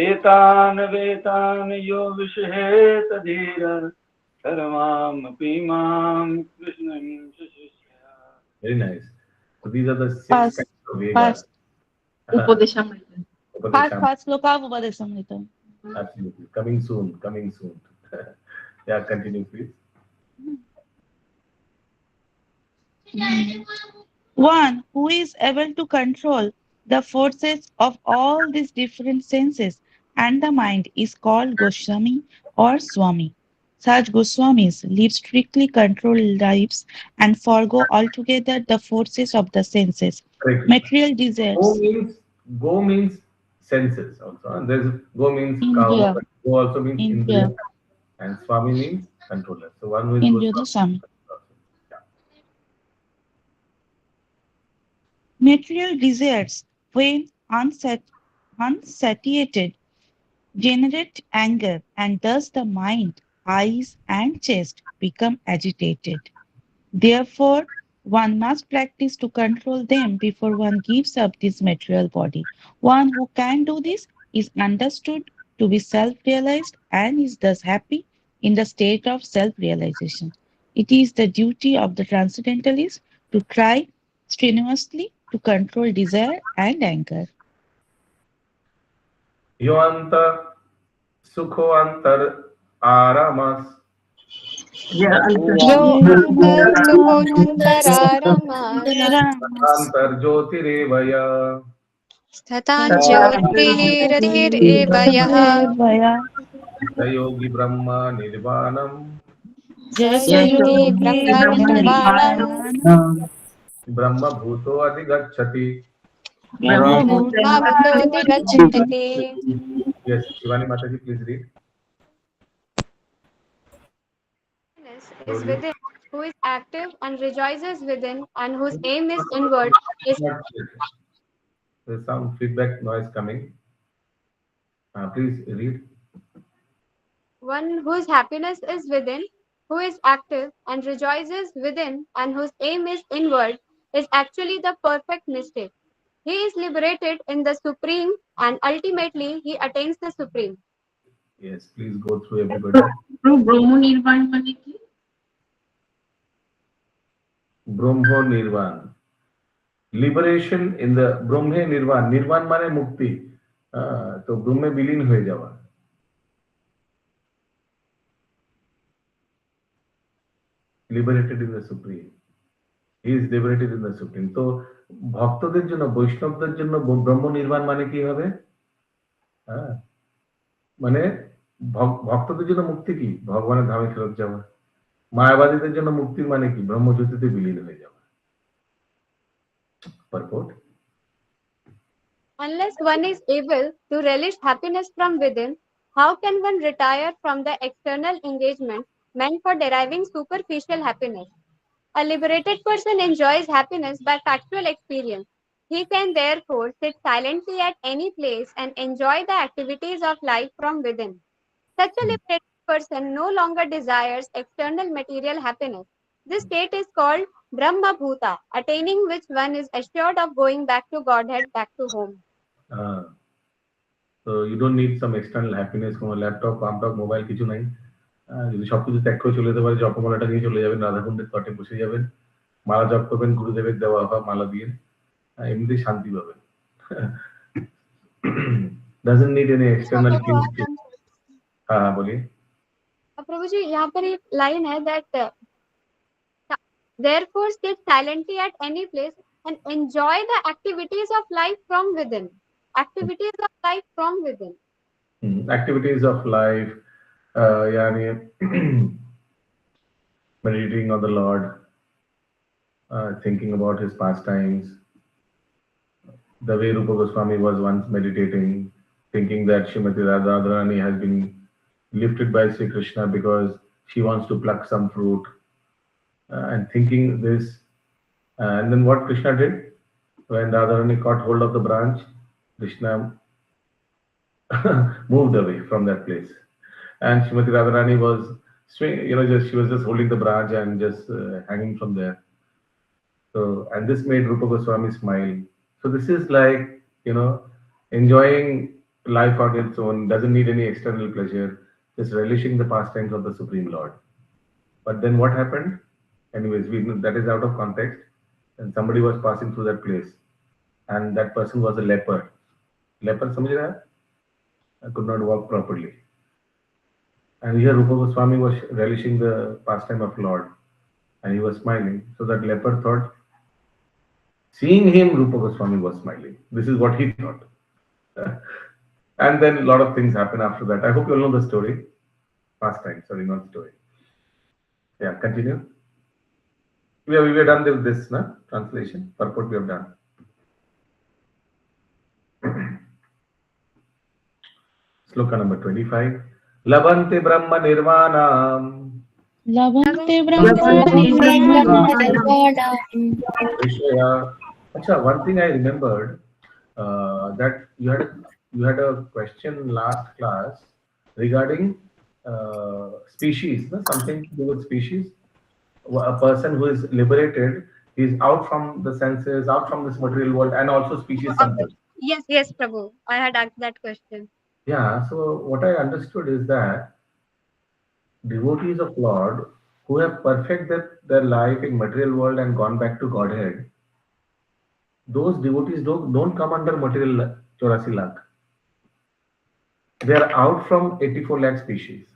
Etan Vetan Yo Vishet Dhira Sarvam Pimam Krishnam Shishya. Very nice. So these are the six Fast, kinds of Vedas. fast, Upadeshamrita. Upadesham. fast Loka Upadesamrita. Absolutely. Coming soon. Coming soon. Yeah, continue, please. One who is able to control the forces of all these different senses and the mind is called Goswami or Swami. Such Goswamis live strictly controlled lives and forego altogether the forces of the senses. Correct. Material Go desires. means go means senses also. And there's go means cow, Indriya, but go also means Indriya, Indriya, and Swami means controller. So one who is Indriya Goswami. to Swami. Yeah. Material desires, when unsatiated, generate anger, and thus the mind, eyes, and chest become agitated. Therefore, one must practice to control them before one gives up this material body. One who can do this is understood to be self realized and is thus happy in the state of self realization. It is the duty of the transcendentalist to try strenuously to control desire and anger. Yoanta Sukhoantar Aramas Yeah, Yohantar Sukhonantaramas Antar Jyotirevaya Statan Jyotirevayah Sayogi Brahma Nirvanam Sayogi Brahma Nirvanam Brahma Bhuto Adhigachati. Brahma Bhutoti Gacchati. Yes, Shivani Mataji, please read. Is Slowly. within, who is active and rejoices within, and whose aim is inward, is There's some feedback noise coming. Please read. one whose happiness is within, who is active and rejoices within, and whose aim is inward, is actually the perfect mystic. He is liberated in the Supreme, and ultimately he attains the Supreme. Yes, please go through everybody. Brahmo Nirvan মানে কি? Brahmo Nirvan. Liberation in the Brahme Nirvan. Nirvan মানে মুক্তি। তো ব্রহ্মে বিলীন হয়ে যাওয়া। Liberated in the Supreme. He is liberated in the Supreme. তো ভক্তদের জন্য বৈষ্ণবদের জন্য ব্রহ্ম নির্বাণ মানে কি হবে? হ্যাঁ, মানে ভক্তদের জন্য মুক্তি কি? ভগবানের ধামে ফেরত যাওয়া। মায়াবাদীদের জন্য মুক্তির মানে কি? ব্রহ্মজ্যোতিতে বিলীন হয়ে যাওয়া। Purport. Unless one is able to relish happiness from within, how can one retire from the external engagement meant for deriving superficial happiness? A liberated person enjoys happiness by factual experience. He can therefore sit silently at any place and enjoy the activities of life from within. Such a liberated person no longer desires external material happiness. This state is called Brahma Bhuta, attaining which one is assured of going back to Godhead, back to home. So you don't need some external happiness, কোনো laptop, পাম্পটপ, mobile কিছু নাই। যদি সবকিছু ত্যাগ করে চলে যেতে পারে, জপমালাটা নিয়ে চলে যাবেন, রাধাকুণ্ডের তটে বসে যাবেন, মালা জপ করবেন গুরুদেবের দেওয়া মালা দিয়ে, এমনিতেই শান্তি পাবেন। doesn't need any external things to। हाँ बोलिए। प्रभु जी यहाँ पर एक लाइन है that therefore sit silently at any place and enjoy the activities of life from within. Activities of life from within. Activities of life, यानी meditating on the Lord, thinking about his pastimes, the way Rupa Goswami was once meditating, thinking that Srimati Radharani has been lifted by Sri Krishna because she wants to pluck some fruit, and thinking this. And then what Krishna did, when Radharani caught hold of the branch, Krishna moved away from that place. And Srimati Radharani was, just she was just holding the branch and just hanging from there. So, and this made Rupa Goswami smile. So this is like, enjoying life on its own, doesn't need any external pleasure, just relishing the pastimes of the Supreme Lord. But then what happened? Anyways, that is out of context. And somebody was passing through that place, and that person was a leper. Leper, समझ रहा है? I could not walk properly. And here Rupa Goswami was relishing the pastime of Lord, and he was smiling. So that leper thought, seeing him, Rupa Goswami was smiling. This is what he thought. And then a lot of things happen after that. I hope you all know the story. Pastime, sorry, not story. Yeah, continue. We are done with this, na? Translation. Purport we have done. Sloka number 25. Labante Brahma Nirvanam. Labante Brahma Nirvana. Vishaya. Acha, one thing I remembered, that you had a question last class regarding species, no? Something to do with species. A person who is liberated is out from the senses, out from this material world, and also species something. Yes, Prabhu. I had asked that question. Yeah, so what I understood is that devotees of Lord who have perfected their life in material world and gone back to Godhead, those devotees don't come under material 84 lakh. They are out from 84 lakh species.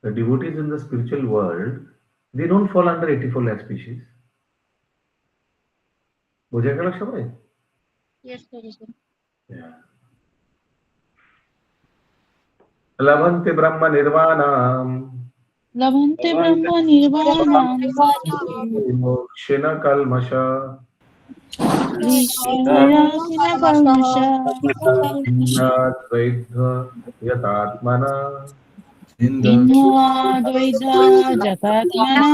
The devotees in the spiritual world, they don't fall under 84 lakh species. बुझे क्या लक्ष्य? Yes, Prabhu. Yeah. लभन्ते ब्रह्म निर्वाणम् Labante Brahma Nirvana. मोक्षिण कल्मष Vishvasina Kalmasha. द्वैध यतात्मना Indradvaita Jatatmana.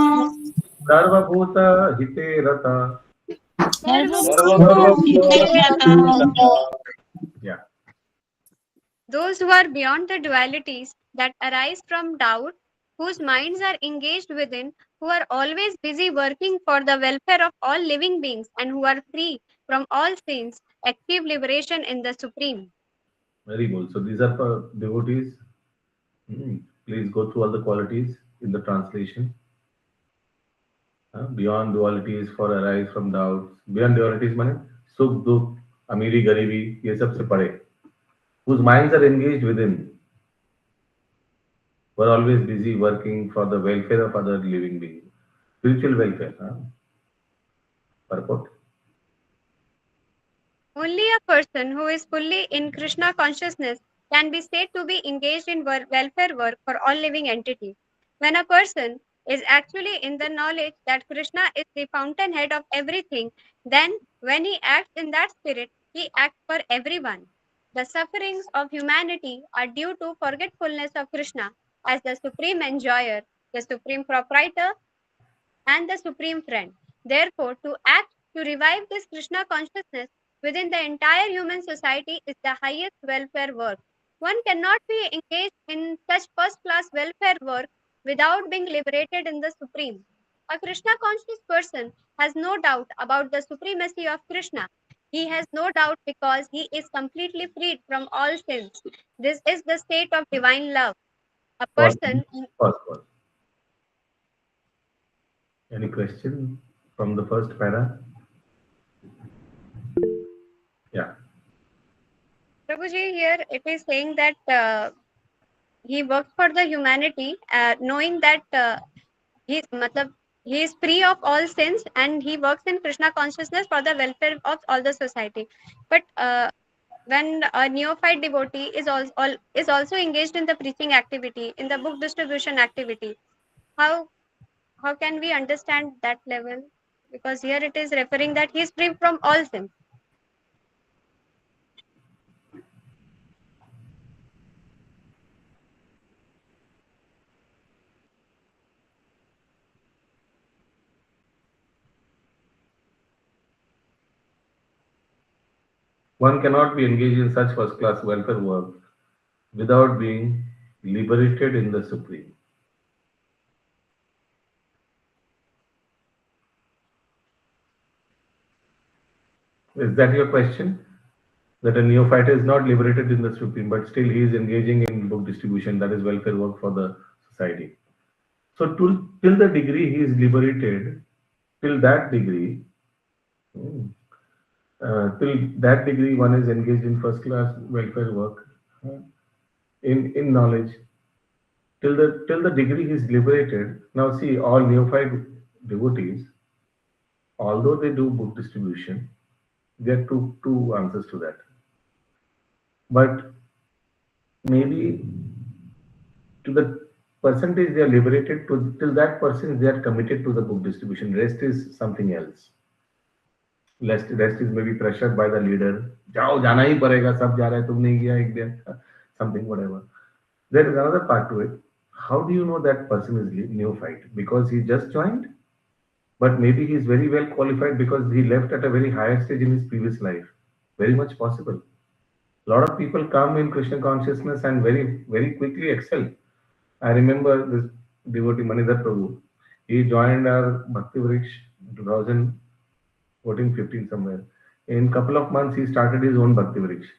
सर्वभूत हिते रता. Yeah. Those who are beyond the dualities that arise from doubt, whose minds are engaged within, who are always busy working for the welfare of all living beings, and who are free from all sins, achieve liberation in the Supreme. Very good. So these are for devotees. Please go through all the qualities in the translation. Beyond dualities for arise from doubts. Beyond dualities माने सुख दुख अमीरी गरीबी ये सब से परे. Whose minds are engaged within. Who are always busy working for the welfare of other living beings. Spiritual welfare. Purport. Only a person who is fully in Krishna consciousness can be said to be engaged in welfare work for all living entities. When a person is actually in the knowledge that Krishna is the fountainhead of everything, then when he acts in that spirit, he acts for everyone. The sufferings of humanity are due to forgetfulness of Krishna as the supreme enjoyer, the supreme proprietor, and the supreme friend. Therefore, to act to revive this Krishna consciousness within the entire human society is the highest welfare work. One cannot be engaged in such first class welfare work without being liberated in the Supreme. A Krishna conscious person has no doubt about the supremacy of Krishna. He has no doubt because he is completely freed from all sins. This is the state of divine love. A person, Pause. Any question from the first para? Yeah. Prabhuji, here it is saying that he works for the humanity, knowing that matlab, he is free of all sins and he works in Krishna consciousness for the welfare of all the society. But when a neophyte devotee is also engaged in the preaching activity, in the book distribution activity, how can we understand that level? Because here it is referring that he is free from all sins. One cannot be engaged in such first-class welfare work without being liberated in the Supreme. Is that your question? That a neophyte is not liberated in the Supreme, but still he is engaging in book distribution, that is welfare work for the society. So till the degree he is liberated, till that degree, one is engaged in first class welfare work, in knowledge. Till the degree he is liberated. Now see, all neophyte devotees, although they do book distribution, there are two answers to that. But maybe to the percentage they are liberated, till that person they are committed to the book distribution. Rest is something else. Rest is maybe pressured by the leader. जाओ जाना ही पड़ेगा, सब जा रहे हैं, तुम नहीं गया एक दिन, something whatever. There is another part to it. How do you know that person is neophyte? Because he just joined, but maybe he is very well qualified because he left at a very higher stage in his previous life. Very much possible. A lot of people come in Krishna consciousness and very, very quickly excel. I remember this devotee Manidhar Prabhu. He joined our Bhakti Vriksha 2014-15 somewhere. In couple of months, he started his own Bhakti Vriksha.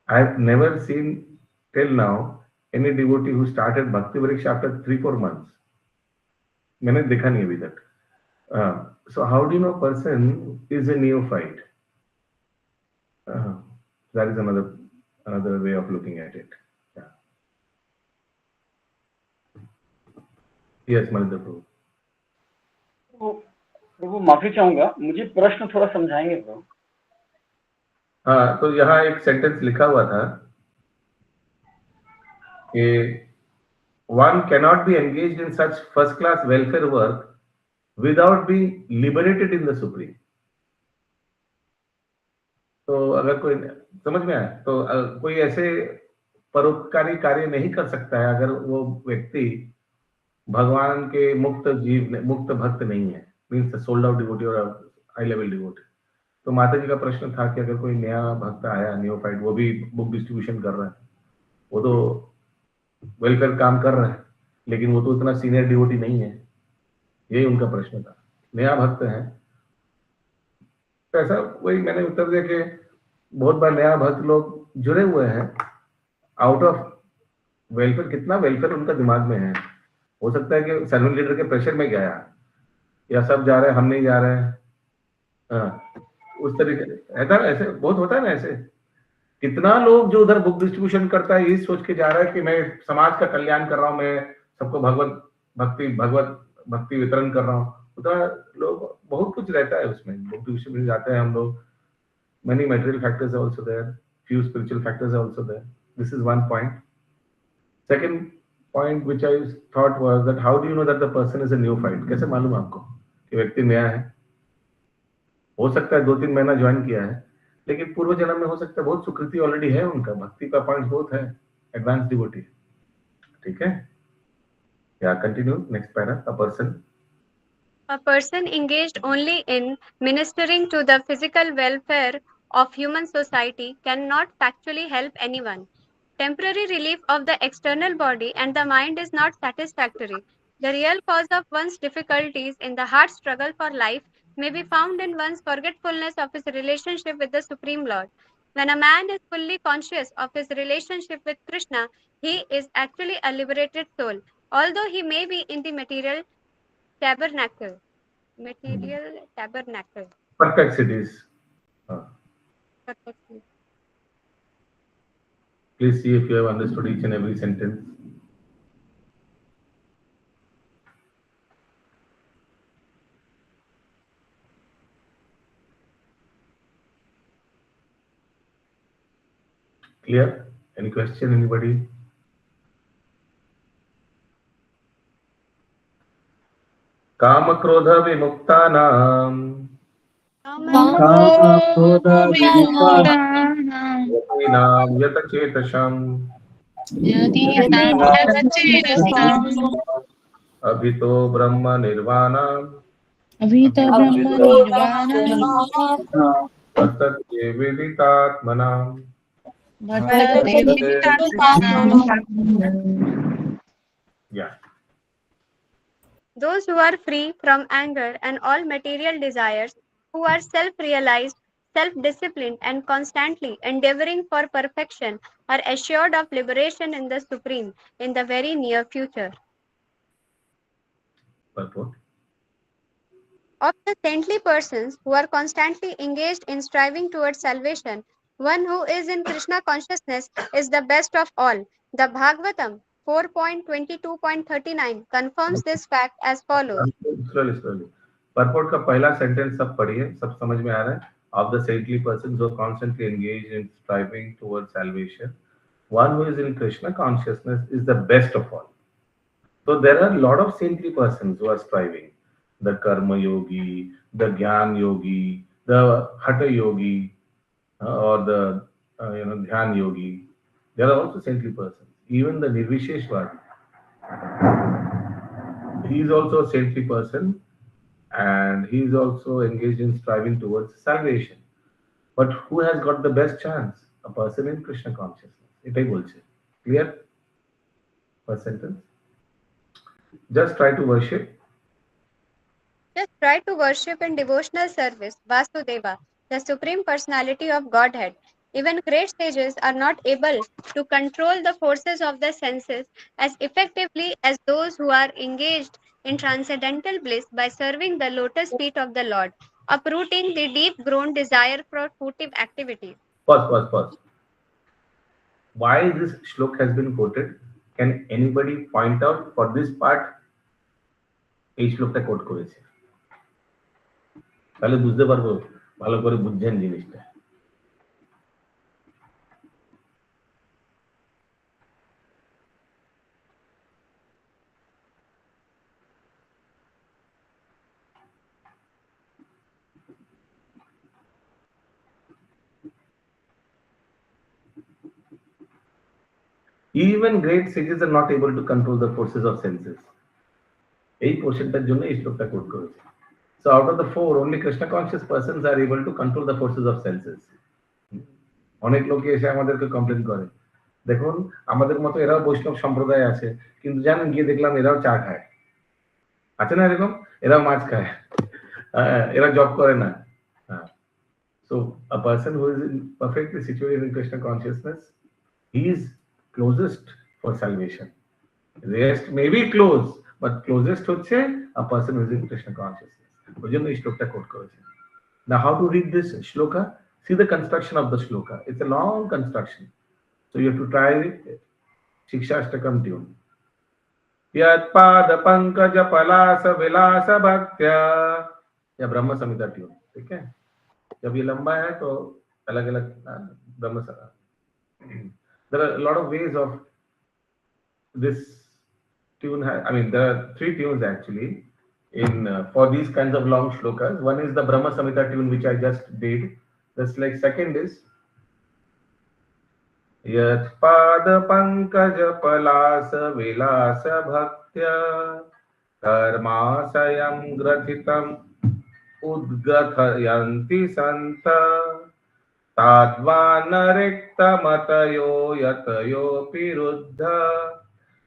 I've never seen till now any devotee who started Bhakti Vriksha after 3-4 months. मैंने देखा नहीं अभी तक. So how do you know a person is a neophyte? That is another way of looking at it. Yeah. Yes, Manidhar Prabhu. प्रभु माफी चाहूंगा, मुझे प्रश्न थोड़ा समझाएंगे प्रभु? हाँ, तो यहाँ एक सेंटेंस लिखा हुआ था कि one cannot be engaged in such first class welfare work without being liberated in the Supreme. तो अगर कोई समझ में आया तो कोई ऐसे परोपकारी कार्य नहीं कर सकता है अगर वो व्यक्ति भगवान के मुक्त भक्त नहीं है, मीन्स सोल्ड आउट डिवोटी और हाई लेवल डिवोटी. तो माता जी का प्रश्न था कि अगर कोई नया भक्त आया, नियोफाइट, वो भी बुक डिस्ट्रीब्यूशन कर रहा है, वो तो वेलफेयर काम कर रहा है, लेकिन वो तो इतना सीनियर डिवोटी नहीं है. यही उनका प्रश्न था. नया भक्त है, तो ऐसा वही मैंने उत्तर दिया कि बहुत बार नया भक्त लोग जुड़े हुए हैं आउट ऑफ वेलफेयर. कितना वेलफेयर उनका दिमाग में है. हो सकता है कि सर्वेंट लीडर के प्रेशर में गया, या सब जा रहे हैं हम नहीं जा रहे हैं. उस तरीके ऐसा ऐसे बहुत होता है ना. ऐसे कितना लोग जो उधर बुक डिस्ट्रीब्यूशन करता है ये सोच के जा रहा है कि मैं समाज का कल्याण कर रहा हूँ, मैं सबको भगवत भक्ति वितरण कर रहा हूँ. उतना लोग बहुत कुछ रहता है उसमें. बुक डिस्ट्रीब्यूशन जाते हैं हम लोग. Many material factors are also there. Few spiritual factors are also there. This is one point. Second point which I thought was that how do you know that the person is a neophyte? कैसे मालूम आपको कि व्यक्ति नया है? हो सकता है 2-3 महीना ज्वाइन किया है, लेकिन पूर्व जन्म में हो सकता है बहुत सुकृति ऑलरेडी है उनका, भक्ति का पॉइंट बहुत है, एडवांस डिवोटी. ठीक है. या continue next para. A person engaged only in ministering to the physical welfare of human society cannot factually help anyone. Temporary relief of the external body and the mind is not satisfactory. The real cause of one's difficulties in the hard struggle for life may be found in one's forgetfulness of his relationship with the Supreme Lord. When a man is fully conscious of his relationship with Krishna, he is actually a liberated soul, although he may be in the tabernacle. Material tabernacle. Perplexities. Please see if you have understood each and every sentence. Clear? Any question, anybody? Kama-krodha vimuktanam yatinam yatachetasham abhito brahma nirvanam tatat viditatmanam. Yeah. Those who are free from anger and all material desires, who are self-realized, self-disciplined, and constantly endeavoring for perfection, are assured of liberation in the Supreme in the very near future. Purport. Of the saintly persons who are constantly engaged in striving towards salvation, one who is in Krishna consciousness is the best of all. The Bhagavatam 4.22.39 confirms this fact as follows. Slowly. Purport का पहला sentence सब पढ़िए, सब समझ में आ रहा है. Of the saintly persons who are constantly engaged in striving towards salvation, one who is in Krishna consciousness is the best of all. So there are a lot of saintly persons who are striving. The karma yogi, the jnana yogi, the hatha yogi, or the dhyan yogi. They are also saintly persons. Even the Nirvisheshwar, he is also a saintly person, and he is also engaged in striving towards salvation. But who has got the best chance? A person in Krishna consciousness. এটাই বলছে. Clear? First sentence. Just try to worship. Just try to worship in devotional service Vasudeva, the Supreme Personality of Godhead. Even great sages are not able to control the forces of the senses as effectively as those who are engaged in transcendental bliss by serving the lotus feet of the Lord, uprooting the deep-grown desire for fruitive activities. Pause. Why this shlok has been quoted? Can anybody point out for this part? এই শ্লোকটা coat করেছে, তাহলে বুঝতে পারবো, ভালো করে বুঝছেন জিনিসটা. Even great sages are not able to control the forces of senses. এই পোর্শনটার জন্য এই শ্লোকটা কোট করেছে. So out of the four, only Krishna conscious persons are able to control the forces of senses. অনেক লোকে এসে আমাদেরকে কমপ্লেন করে, দেখুন আমাদের মতো এরাও বৈষ্ণব সম্প্রদায় আছে, কিন্তু জানেন গিয়ে দেখলাম এরাও চা খায়, আছে না এরকম, এরাও মাছ খায়, এরা জব করে না. So a person who is perfectly situated in Krishna consciousness, he is closest for salvation. Rest may be close, but closest হচ্ছে a person who is in Krishna consciousness. ওই জন্য এই শ্লোকটা কোট করেছে. Now how to read this shloka? See the construction of the shloka. It's a long construction. So you have to try Shikshashtakam tune. Yat pada pankaja palasa vilasa bhaktya. या ब्रह्म संहिता tune. ठीक है, जब ये लंबा है तो अलग अलग ब्रह्म संहिता. There are a lot of ways of this tune. I mean, there are three tunes actually in for these kinds of long shlokas. One is the Brahma Samhita tune, which I just did. That's like second is Yat pada pankaja palasa vilasa bhaktya karmasayam grathitam udgathayanti santa tadvanariktamatayo yatayo piruddha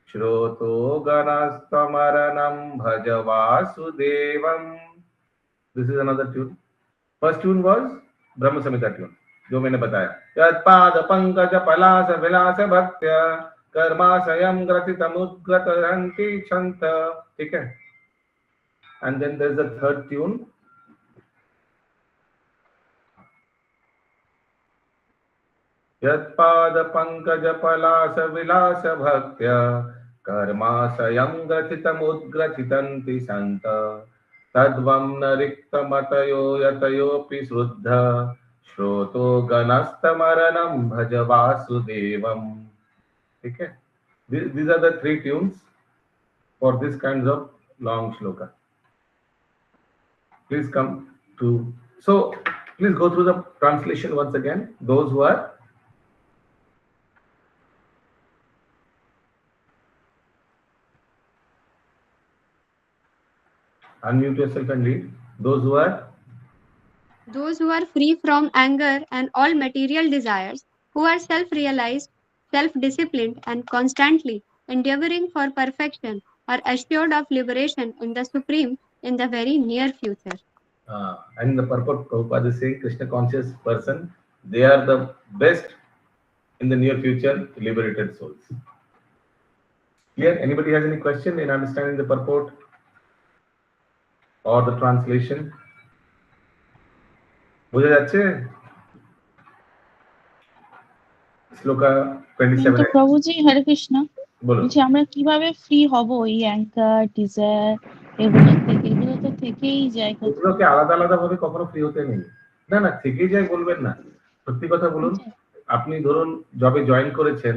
Shroto ganastamaranam bhaja vasudevam This is another tune. First tune was Brahma Samhita tune, जो मैंने बताया. यत् पाद पंकज पलास विलास भक्त्या कर्माशयम ग्रथितमुद्गतहन्ति छन्त. ठीक है. And then there's the third tune. यत्पाद Pankaj पलास विलास भक्त्या कर्माशयं ग्रथितमुद्ग्रथितन्ति सन्त तद्वं न रिक्तमतयो यतयोऽपि शुद्ध श्रोतो गणस्तमरणं भज वासुदेवम. ठीक है. These are the three tunes for this kinds of long shloka. Please come to, so please go through the translation once again, those who are unmute yourself and read. Those who are free from anger and all material desires, who are self-realized, self-disciplined, and constantly endeavoring for perfection, are assured of liberation in the Supreme in the very near future. And the purport Prabhupada is saying, Krishna conscious person, they are the best in the near future liberated souls. Clear? Anybody has any question in understanding the purport or the translation? বুঝা যাচ্ছে? শ্লোকা 27 কিন্তু প্রভুজি হরে কৃষ্ণ, বলুন। বলছি আমরা কিভাবে free হব এই anchor desire এগুলো থেকে? এগুলো তো থেকেই যায়। এগুলোকে আলাদা আলাদা ভাবে কখনো ফ্রি হতে নেই। না না, থেকেই যায় বলবেন না। সত্যি কথা বলুন, আপনি ধরুন জবে জয়েন করেছেন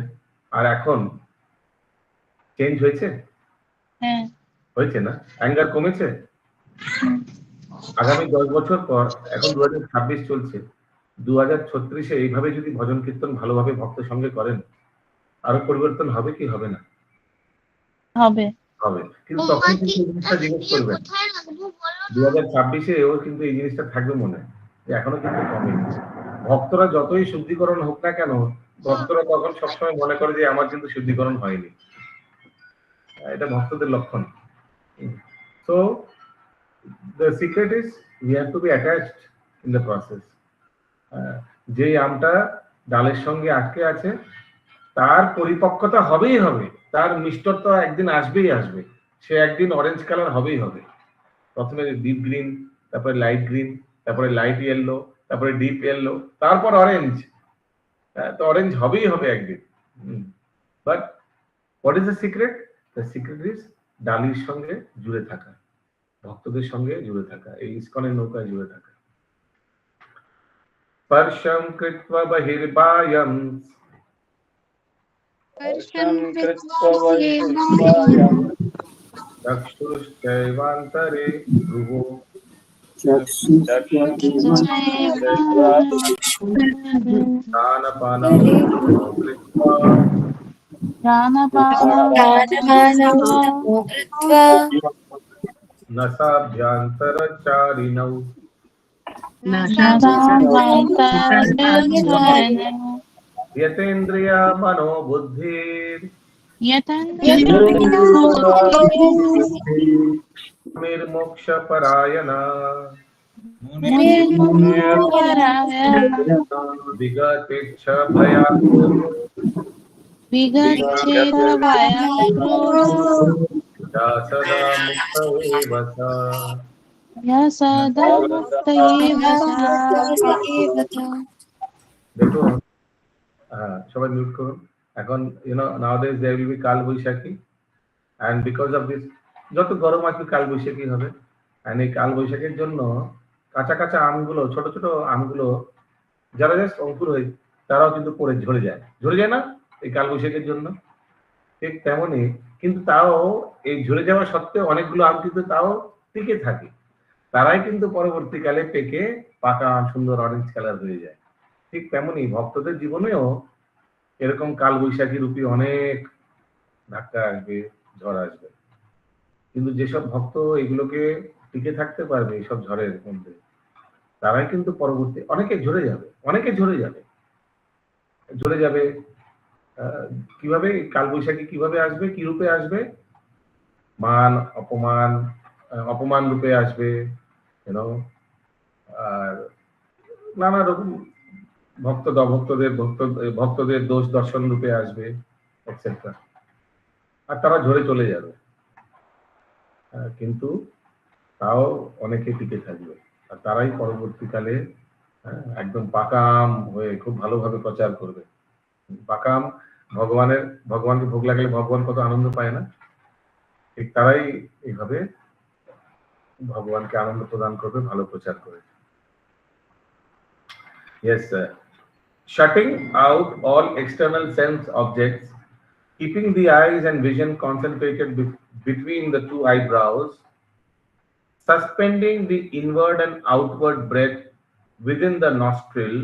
আর এখন চেঞ্জ হয়েছে? হ্যাঁ হয়েছে না? অ্যাঙ্গার কমেছে? আগামী 10 বছর পর, এখন 2026 চলছে, 2036-এ এইভাবে যদি ভজন কীর্তন ভালোভাবে ভক্ত সঙ্গে করেন, আরো পরিবর্তন হবে কি হবে না? হবে হবে। কিন্তু তখন কিন্তু এই জিনিসটা জিজ্ঞেস করবেন, 2026-এও কিন্তু এই জিনিসটা থাকবে মনে, যে এখনো কিন্তু কমেনি। ভক্তরা যতই শুদ্ধিকরণ হোক না কেন, ভক্তরা তখন সবসময় মনে করে যে আমার কিন্তু শুদ্ধিকরণ হয়নি। এটা ভক্তদের লক্ষণ। So the secret is we have to be attached in the process. যে আমটা ডালের সঙ্গে আটকে আছে তার পরিপক্কতা হবেই হবে, তার মিষ্টতা একদিন আসবেই আসবে, সে একদিন অরেঞ্জ কালার হবেই হবে। প্রথমে ডিপ গ্রিন, তারপরে লাইট গ্রিন, তারপরে লাইট ইয়েলো, তারপরে ডিপ ইয়েলো, তারপর অরেঞ্জ। তো অরেঞ্জ হবেই হবে একদিন। But what is the secret? The secret is ডালির সঙ্গে জুড়ে থাকা, ভক্তদের সঙ্গে জুড়ে থাকা, এই ইসকনের নৌকায় জুড়ে থাকা। স্পর্শম কৃত্বা বহির্বায়ম চক্ষুশ্চৈবান্তরে ভ্রুবো স্নানপানম কৃত্বা নসাভ্যন্তরচারিণৌ यतेन्द्रिया मनो बुद्धिर निर्मोक्ष परायणा विगतेच्छ सदा मुक्त एव দেখো, সবাই মিউট করুন এখন। nowadays there will be কাল বৈশাখী, and because of this যত গরম আসবে কাল বৈশাখী হবে। and এই কাল বৈশাখীর জন্য কাঁচা কাঁচা আমগুলো, ছোট ছোট আমগুলো যারা জাস্ট অঙ্কুর হয় তারাও কিন্তু পড়ে ঝরে যায় না এই কাল বৈশাখীর জন্য? ঠিক তেমনই কিন্তু তাও এই ঝরে যাওয়া সত্ত্বেও অনেকগুলো আম কিন্তু তাও টিকে থাকে, তারাই কিন্তু পরবর্তীকালে পেকে পাকা সুন্দর অরেঞ্জ কালার হয়ে যায়। ঠিক তেমনই ভক্তদের জীবনেও এরকম কাল বৈশাখী রূপী অনেক ধাক্কা আসবে, ঝড় আসবে, কিন্তু যেসব ভক্ত এগুলোকে টিকে থাকতে পারবে এইসব ঝড়ের মধ্যে, তারাই কিন্তু পরবর্তী অনেকে ঝরে যাবে। কিভাবে কাল বৈশাখী কিভাবে আসবে, কি রূপে আসবে? মান অপমান রূপে আসবে, ইউনো, আর নানা রকম ভক্তদের দোষ দর্শন রূপে আসবে, এটসেট্রা, আর তারা ঝরে চলে যাবে। কিন্তু তাও অনেকে টিকে থাকবে, আর তারাই পরবর্তীকালে একদম পাকাম হয়ে খুব ভালোভাবে প্রচার করবে। পাকাম ভগবানকে ভোগ লাগলে ভগবান কত আনন্দ পায় না, ঠিক তারাই এইভাবে ভগবানকে আনন্দ প্রদান করবে ভালো প্রচার করে। Yes, sir. Shutting out all external sense objects, keeping the eyes and vision concentrated between the two eyebrows, suspending the inward and outward breath within the nostril,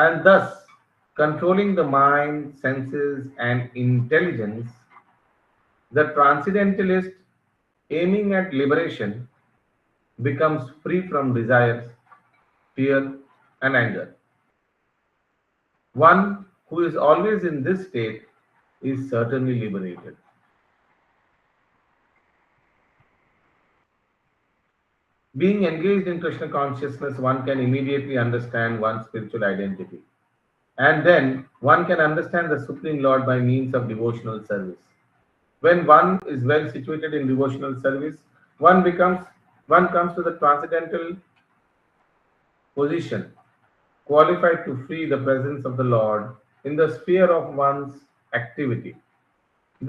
and thus controlling the mind, senses, and intelligence, the transcendentalist, aiming at liberation, becomes free from desires, fear, and anger. One who is always in this state is certainly liberated. Being engaged in Krishna consciousness, one can immediately understand one's spiritual identity. And then one can understand the Supreme Lord by means of devotional service. When one is well situated in devotional service, one comes to the transcendental position, qualified to free the presence of the Lord in the sphere of one's activity.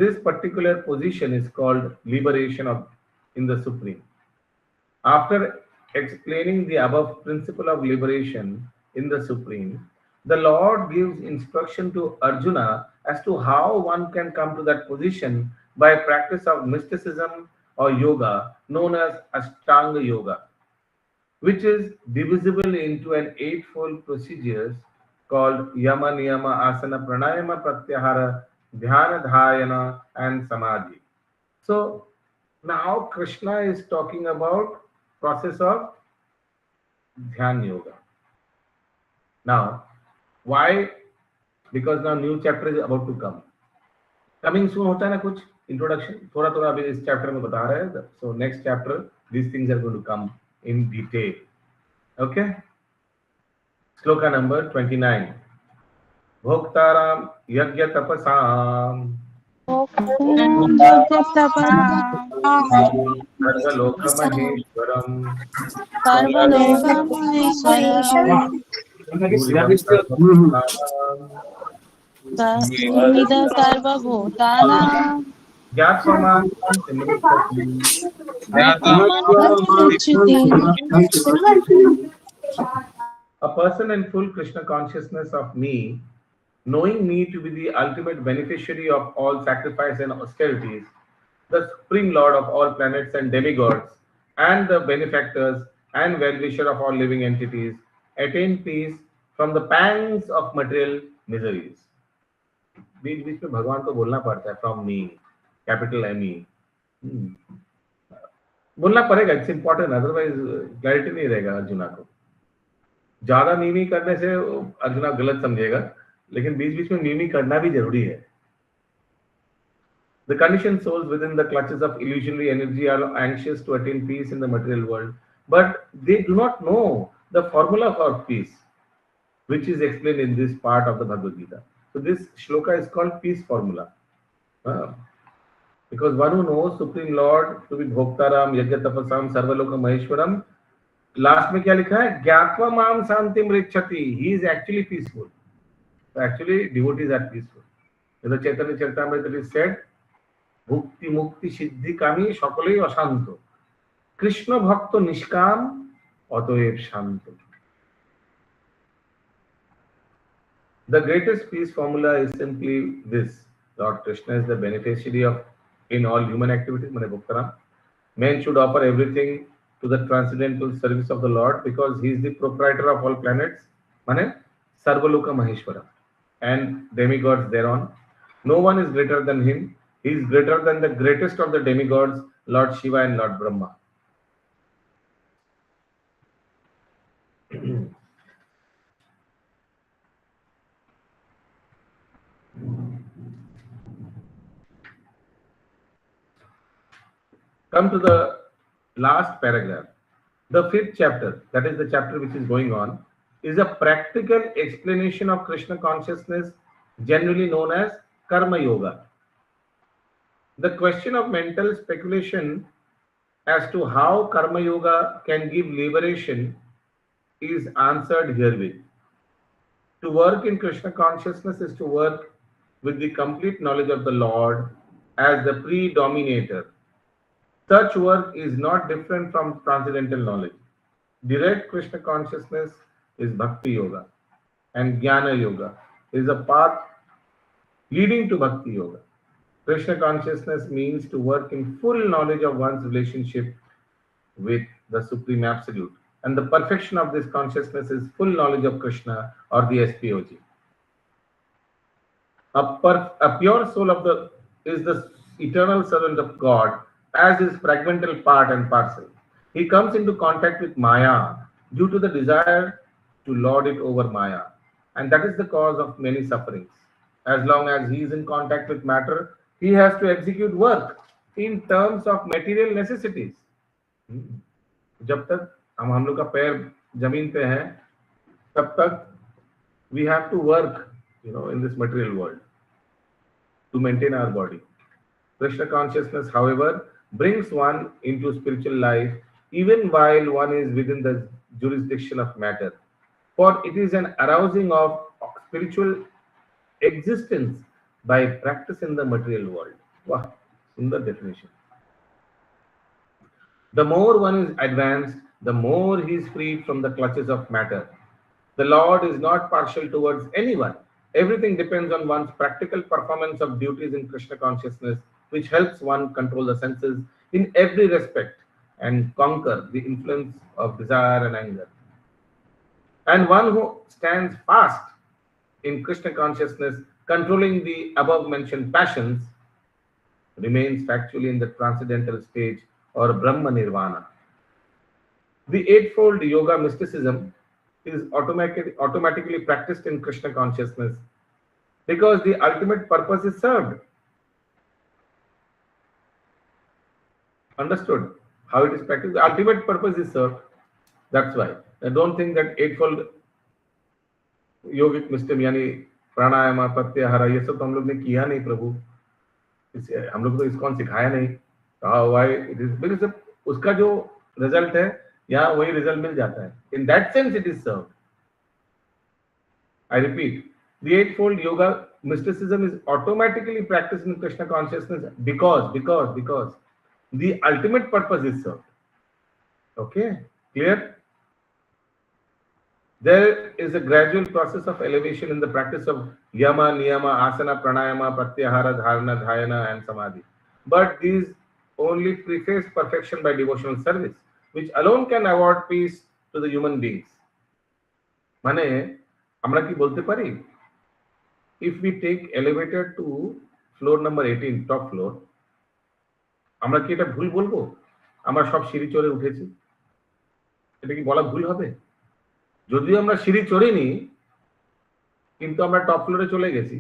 This particular position is called liberation in the Supreme. After explaining the above principle of liberation in the Supreme, the Lord gives instruction to Arjuna as to how one can come to that position by practice of mysticism or yoga known as Ashtanga Yoga, which is divisible into an eightfold procedures called Yama, Niyama, Asana, Pranayama, Pratyahara, Dhyana, Dhyana, and Samadhi. So now Krishna is talking about process of Dhyan Yoga. Now, why? Because now new chapter is about to come. Coming soon होता है ना कुछ introduction, थोड़ा थोड़ा अभी इस chapter में बता रहा है. So next chapter, these things are going to come in detail. Okay? Sloka number 29. Bhoktaram yajna tapasam Sarvalokamaheshwaram Sarvabhutanam Gyatvaman A person in full Krishna consciousness of me, knowing me to be the ultimate beneficiary of all sacrifice and austerities, the supreme lord of all planets and demigods, and the benefactors and well-wisher of all living entities, attain peace from the pangs of material miseries. बीच बीच में भगवान को बोलना पड़ता है from me, capital M E, बोलना पड़ेगा, it's important, otherwise clarity नहीं रहेगा अर्जुना को. ज्यादा मीमी करने से अर्जुना गलत समझेगा, लेकिन बीच बीच में मीमी करना भी जरूरी है. The conditioned souls within the clutches of illusionary energy are anxious to attain peace in the material world, but they do not know the formula for peace, which is explained in this part of the Bhagavad Gita. So this shloka is called peace formula. Because one who knows Supreme Lord to be Bhoktaram, Yajna Tapasam, Sarvaloka Maheshwaram, last में क्या लिखा है? Gyatva Mam Santim Richati. He is actually peaceful. So actually devotees are peaceful. In the Chaitanya Charitamrita it is said, Bhukti Mukti Siddhi Kami Shakalei Ashanto. Krishna Bhakto Nishkam Otoev Shanto. The greatest peace formula is simply this. Lord Krishna is the beneficiary of in all human activities. Mane Bhuktaram. Men should offer everything to the transcendental service of the Lord because he is the proprietor of all planets. Mane Sarvaloka Maheshwara and demigods thereon. No one is greater than him. He is greater than the greatest of the demigods, Lord Shiva and Lord Brahma. Come to the last paragraph. The fifth chapter, that is the chapter which is going on, is a practical explanation of Krishna consciousness, generally known as Karma Yoga. The question of mental speculation as to how Karma Yoga can give liberation is answered herewith. To work in Krishna consciousness is to work with the complete knowledge of the Lord as the predominator. Such work is not different from transcendental knowledge. Direct Krishna consciousness is Bhakti Yoga, and Jnana Yoga is a path leading to Bhakti Yoga. Krishna consciousness means to work in full knowledge of one's relationship with the Supreme Absolute. And the perfection of this consciousness is full knowledge of Krishna, or the SPOG. A pure soul of the is the eternal servant of God as his fragmental part and parcel. He comes into contact with Maya due to the desire to lord it over Maya, and that is the cause of many sufferings. As long as he is in contact with matter, he has to execute work in terms of material necessities. जब तक हम लोग का पैर जमीन पे है, तब तक we have to work, in this material world to maintain our body. Krishna consciousness, however, brings one into spiritual life even while one is within the jurisdiction of matter, for it is an arousing of spiritual existence by practice in the material world. Wow, sundar definition. The more one is advanced, the more he is freed from the clutches of matter. The Lord is not partial towards anyone. Everything depends on one's practical performance of duties in Krishna consciousness, which helps one control the senses in every respect and conquer the influence of desire and anger. And one who stands fast in Krishna consciousness, controlling the above mentioned passions, remains factually in the transcendental stage or Brahma Nirvana. The eightfold yoga mysticism is automatically practiced in Krishna consciousness because the ultimate purpose is served. Understood how it is practiced? The ultimate purpose is served. That's why. I don't think that eightfold yogic mysticism यानी प्राणायाम प्रत्याहार ये सब तो हम लोग ने किया नहीं प्रभु, हम लोग तो ISKCON सिखाया नहीं. Why it is? Because उसका जो रिजल्ट है यहाँ वही रिजल्ट मिल जाता है. In that sense it is served. I repeat, the eightfold yoga mysticism is automatically practiced in Krishna consciousness because the ultimate purpose is served. Okay, clear? There is a gradual process of elevation in the practice of yama, niyama, asana, pranayama, pratyahara, dharana, dhyana, and samadhi. But these only preface perfection by devotional service, which alone can award peace to the human beings. মানে আমরা কি বলতে পারি, if we take elevator to floor number 18, top floor, আমরা কি এটা ভুল বলবো আমরা সব সিঁড়ি চড়ে উঠেছি? এটা কি বলা ভুল হবে? যদিও আমরা সিঁড়ি চড়িনি কিন্তু আমরা টপ ফ্লোরে চলে গেছি,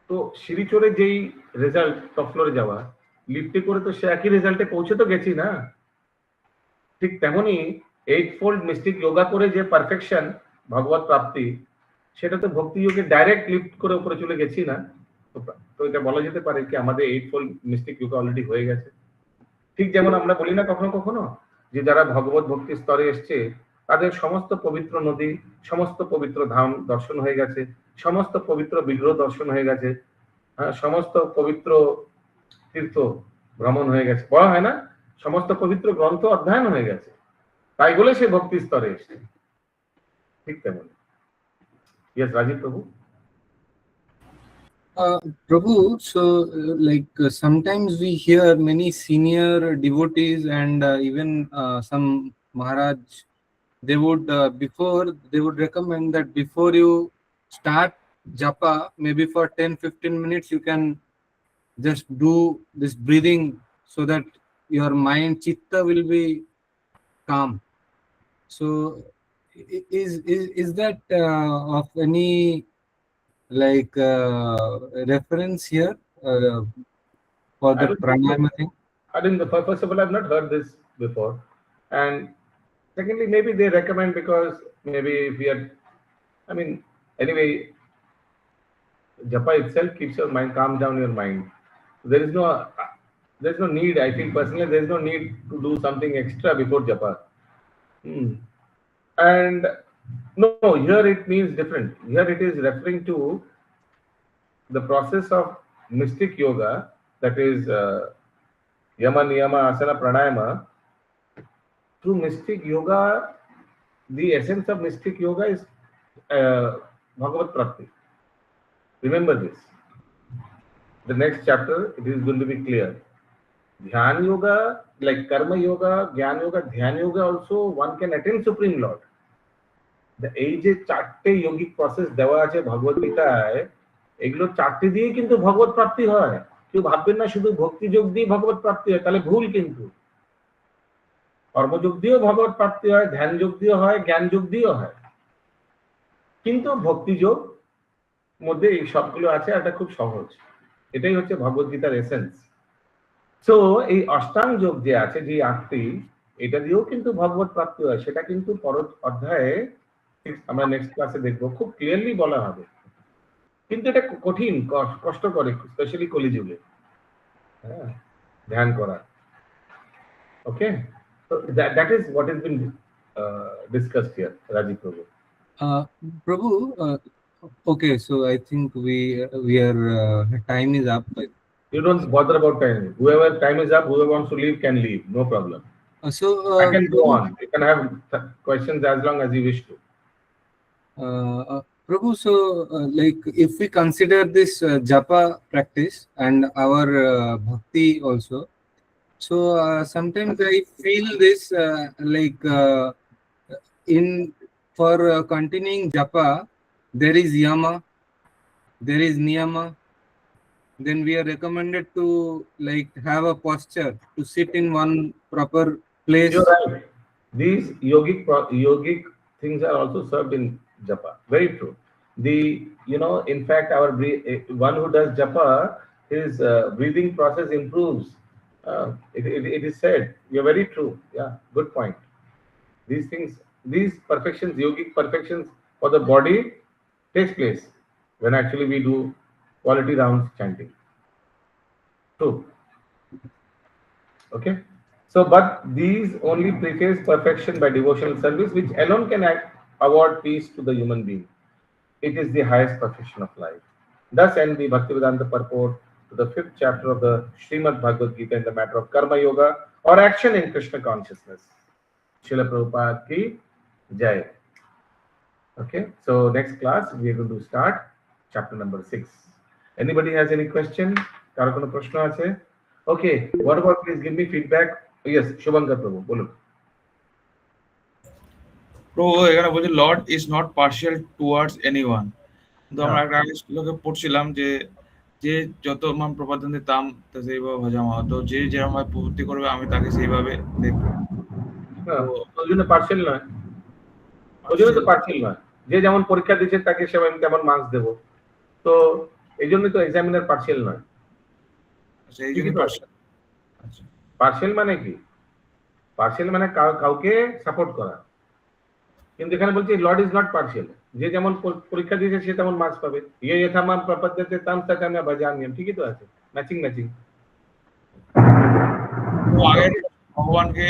তো সিঁড়ি চড়ে যেই রেজাল্ট টপ ফ্লোরে যাওয়া, লিফটে করে তো সে একই রেজাল্টে পৌঁছে তো গেছি না? ঠিক তেমনি এইটফোল্ড মিস্টিক যোগা করে যে পারফেকশন ভগবত প্রাপ্তি, সেটা তো ভক্তি যোগে ডাইরেক্ট লিফট করে উপরে চলে গেছি না? তো এটা বলা যেতে পারে কি আমাদের এইটফোল্ড মিস্টিক যোগা অলরেডি হয়ে গেছে। ঠিক যেমন আমরা বলি না কখনো কখনো যে যারা ভগবত ভক্তির স্তরে এসছে তাদের সমস্ত পবিত্র নদী, সমস্ত পবিত্র ধাম দর্শন হয়ে গেছে, সমস্ত পবিত্র বিগ্রহ দর্শন হয়ে গেছে, সমস্ত পবিত্র তীর্থ ভ্রমণ হয়ে গেছে, বলা হয় না সমস্ত পবিত্র গ্রন্থ অধ্যয়ন হয়ে গেছে, তাই বলে সে ভক্তি স্তরে এসছে। ঠিক তেমন। ইয়েস রাজীব প্রভু। Prabhu, so sometimes we hear many senior devotees and even some Maharaj, they would recommend that before you start japa, maybe for 10-15 minutes you can just do this breathing so that your mind chitta will be calm. So is that of any reference here for the pranayama thing? I think first of all, I've not heard this before. And secondly, maybe they recommend because maybe if we are, I mean, anyway, japa itself keeps your mind, calms down your mind. There's no need. I feel personally, there's no need to do something extra before japa. And no, here it means different. Here it is referring to the process of mystic yoga, that is yama, niyama, asana, pranayama. Through mystic yoga, the essence of mystic yoga is Bhagavat Prapti. Remember this. The next chapter, it is going to be clear. Dhyan yoga, like karma yoga, jnana yoga, dhyan yoga also, one can attain Supreme Lord. এই যে চারটে yogic process দেওয়া আছে ভগবত গীতায়, এগুলো চারটে দিয়ে কিন্তু ভগবত প্রাপ্তি হয়। কেউ ভাববেন না শুধু ভক্তি যোগ দিয়ে ভগবত প্রাপ্তি হয়, তাহলে ভুল। কিন্তু কর্মযোগ দিয়েও ভগবত প্রাপ্তি হয়, ধ্যান যোগ দিয়েও হয়, জ্ঞান যোগ দিয়েও হয়, কিন্তু ভক্তি যোগ মধ্যে এই সবগুলো আছে। এটা খুব সহজ। এটাই হচ্ছে ভগবত গীতার এসেন্স। সো এই অষ্টাঙ্গ যোগ যে আছে, যে আটটি, এটা দিয়েও কিন্তু ভগবত প্রাপ্তি হয়। সেটা কিন্তু পর অধ্যায়ে আমরা নেক্সট ক্লাসে দেখবো, খুব ক্লিয়ারলি বলা হবে। কিন্তু এটা কঠিন, কষ্ট করে, স্পেশালি কলিযুগে ধ্যান করা। ওকে, so that is what has been discussed here, Rajiv Prabhu. Prabhu, okay, so I think we are time is up. You don't bother about time. Whoever time is up, whoever wants to leave can leave, no problem. I can go on. You can have questions as long as you wish to. Prabhu, so like if we consider this japa practice and our bhakti also, so sometimes I feel this like for continuing japa, there is yama, there is niyama. Then we are recommended to like have a posture to sit in one proper place. You're right. These yogic things are also served in japa. Very true. In fact, one who does japa, his breathing process improves. It is said. You're very true. Yeah, good point. These things, these perfections, yogic perfections for the body takes place when actually we do quality rounds chanting. True. Okay. So, but these only preface perfection by devotional service, which alone can award peace to the human being. It is the highest perfection of life. Thus ends the Bhaktivedanta purport to the 5th chapter of the Srimad Bhagavad Gita in the matter of karma yoga or action in Krishna consciousness. Srila Prabhupada ki jai. Okay, so next class we are going to start chapter number 6. Anybody has any question? Karo kono proshno ache? Okay, what about, please give me feedback. Yes, Shubhankar Prabhu, bolun. প্রভু এখানে বলছে Lord is not partial towards anyone. তো আমরা একটা আগে শ্লোকে পড়ছিলাম যে যত মান প্রপাদন্তে তাম সেইভাবে ভজামা, তো যে যেরকম ভাবে প্রবৃত্তি করবে আমি তাকে সেইভাবে দেখবো। ওই জন্য পার্শিয়াল নয়, ওই জন্য তো পার্শিয়াল নয়। যে যেমন পরীক্ষা দিচ্ছে তাকে সে আমি তেমন মার্কস দেবো, তো এই জন্যই তো এক্সামিনার পার্শিয়াল নয়। এই জন্য পার্শিয়াল। পার্শিয়াল মানে কি? পার্শিয়াল মানে কাউকে সাপোর্ট করা। কিন্তু এখানে বলছি লর্ড ইজ নট পার্শিয়াল। যে যেমন পরীক্ষা দিয়েছে সে তেমন মার্কস পাবে। ইয়ে যথামাম প্রপদ্যতে তাম তথামি ভজাম্যহম, ঠিকই তো আছে, ম্যাচিং। ভগবানকে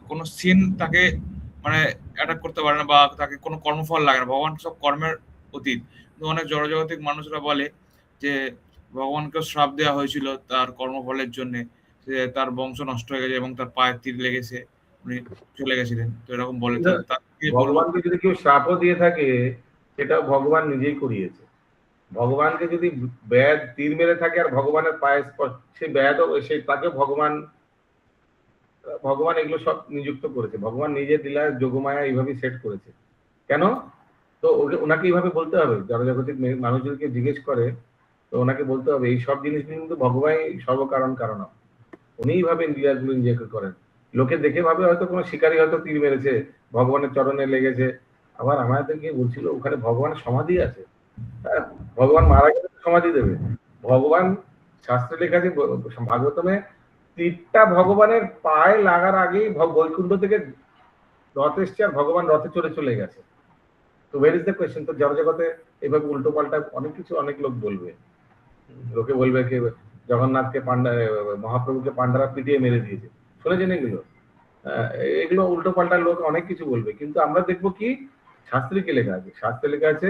কোন সিন তাকে মানে অ্যাটাক করতে পারে না বা তাকে কোনো কর্মফল লাগে না, ভগবান সব কর্মের অতীত। কিন্তু অনেক জড়জাগতিক মানুষরা বলে যে ভগবানকে শ্রাপ দেওয়া হয়েছিল তার কর্মফলের জন্য, যে তার বংশ নষ্ট হয়ে গেছে এবং তার পায়ে তীর লেগেছে, উনি চলে গেছিলেন। তো এরকম বলে ভগবানকে যদি কেউ শ্রাপও দিয়ে থাকে সেটাও ভগবান নিজেই করিয়েছে। ভগবানকে যদি ব্যাধ তীর মেরে থাকে আর ভগবানের পায়ে সেই ব্যাধ, সেই তাকে ভগবান এগুলো সব নিযুক্ত করেছে। ভগবান নিজের লীলায় যোগমায়া এইভাবে সেট করেছে। কেন? তো ওনাকে এইভাবে বলতে হবে। জড়জাগতিক মানুষদেরকে জিজ্ঞেস করে তো ওনাকে বলতে হবে এই সব জিনিসগুলো কিন্তু ভগবান সর্বকারণ কারণ, উনি এইভাবে লীলাগুলো নিজেকে করেন। লোকে দেখে ভাবে হয়তো কোনো শিকারী হয়তো তীর মেরেছে, ভগবানের চরণে লেগেছে। আবার আমাদেরকে বলছিল ওখানে ভগবানের সমাধি আছে। ভগবান মারা গেলে সমাধি দেবে। ভগবান শাস্ত্রে লেখা আছে ভাগবতমে তীরটা ভগবানের পায়ে লাগার আগেই বৈকুণ্ঠ থেকে রথ এসছে আর ভগবান রথে চলে গেছে। তো ওয়ের ইজ দ্য কোয়েশ্চেন? তো জগতে এভাবে উল্টো পাল্টা অনেক কিছু অনেক লোক বলবে। লোকে বলবে কি জগন্নাথকে মহাপ্রভুকে পান্ডারা পিটিয়ে মেরে দিয়েছে, শুনেছেন এগুলো? এগুলো উল্টো পাল্টা লোক অনেক কিছু বলবে, কিন্তু আমরা দেখবো কি শাস্ত্রে কি লেখা আছে? শাস্ত্রে লেখা আছে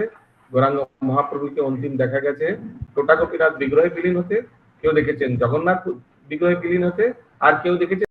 গৌরাঙ্গ মহাপ্রভুকে অন্তিম দেখা গেছে টোটা গোপীনাথ বিগ্রহে বিলীন হতে, কেউ দেখেছেন জগন্নাথ বিগ্রহে বিলীন হতে, আর কেউ দেখেছে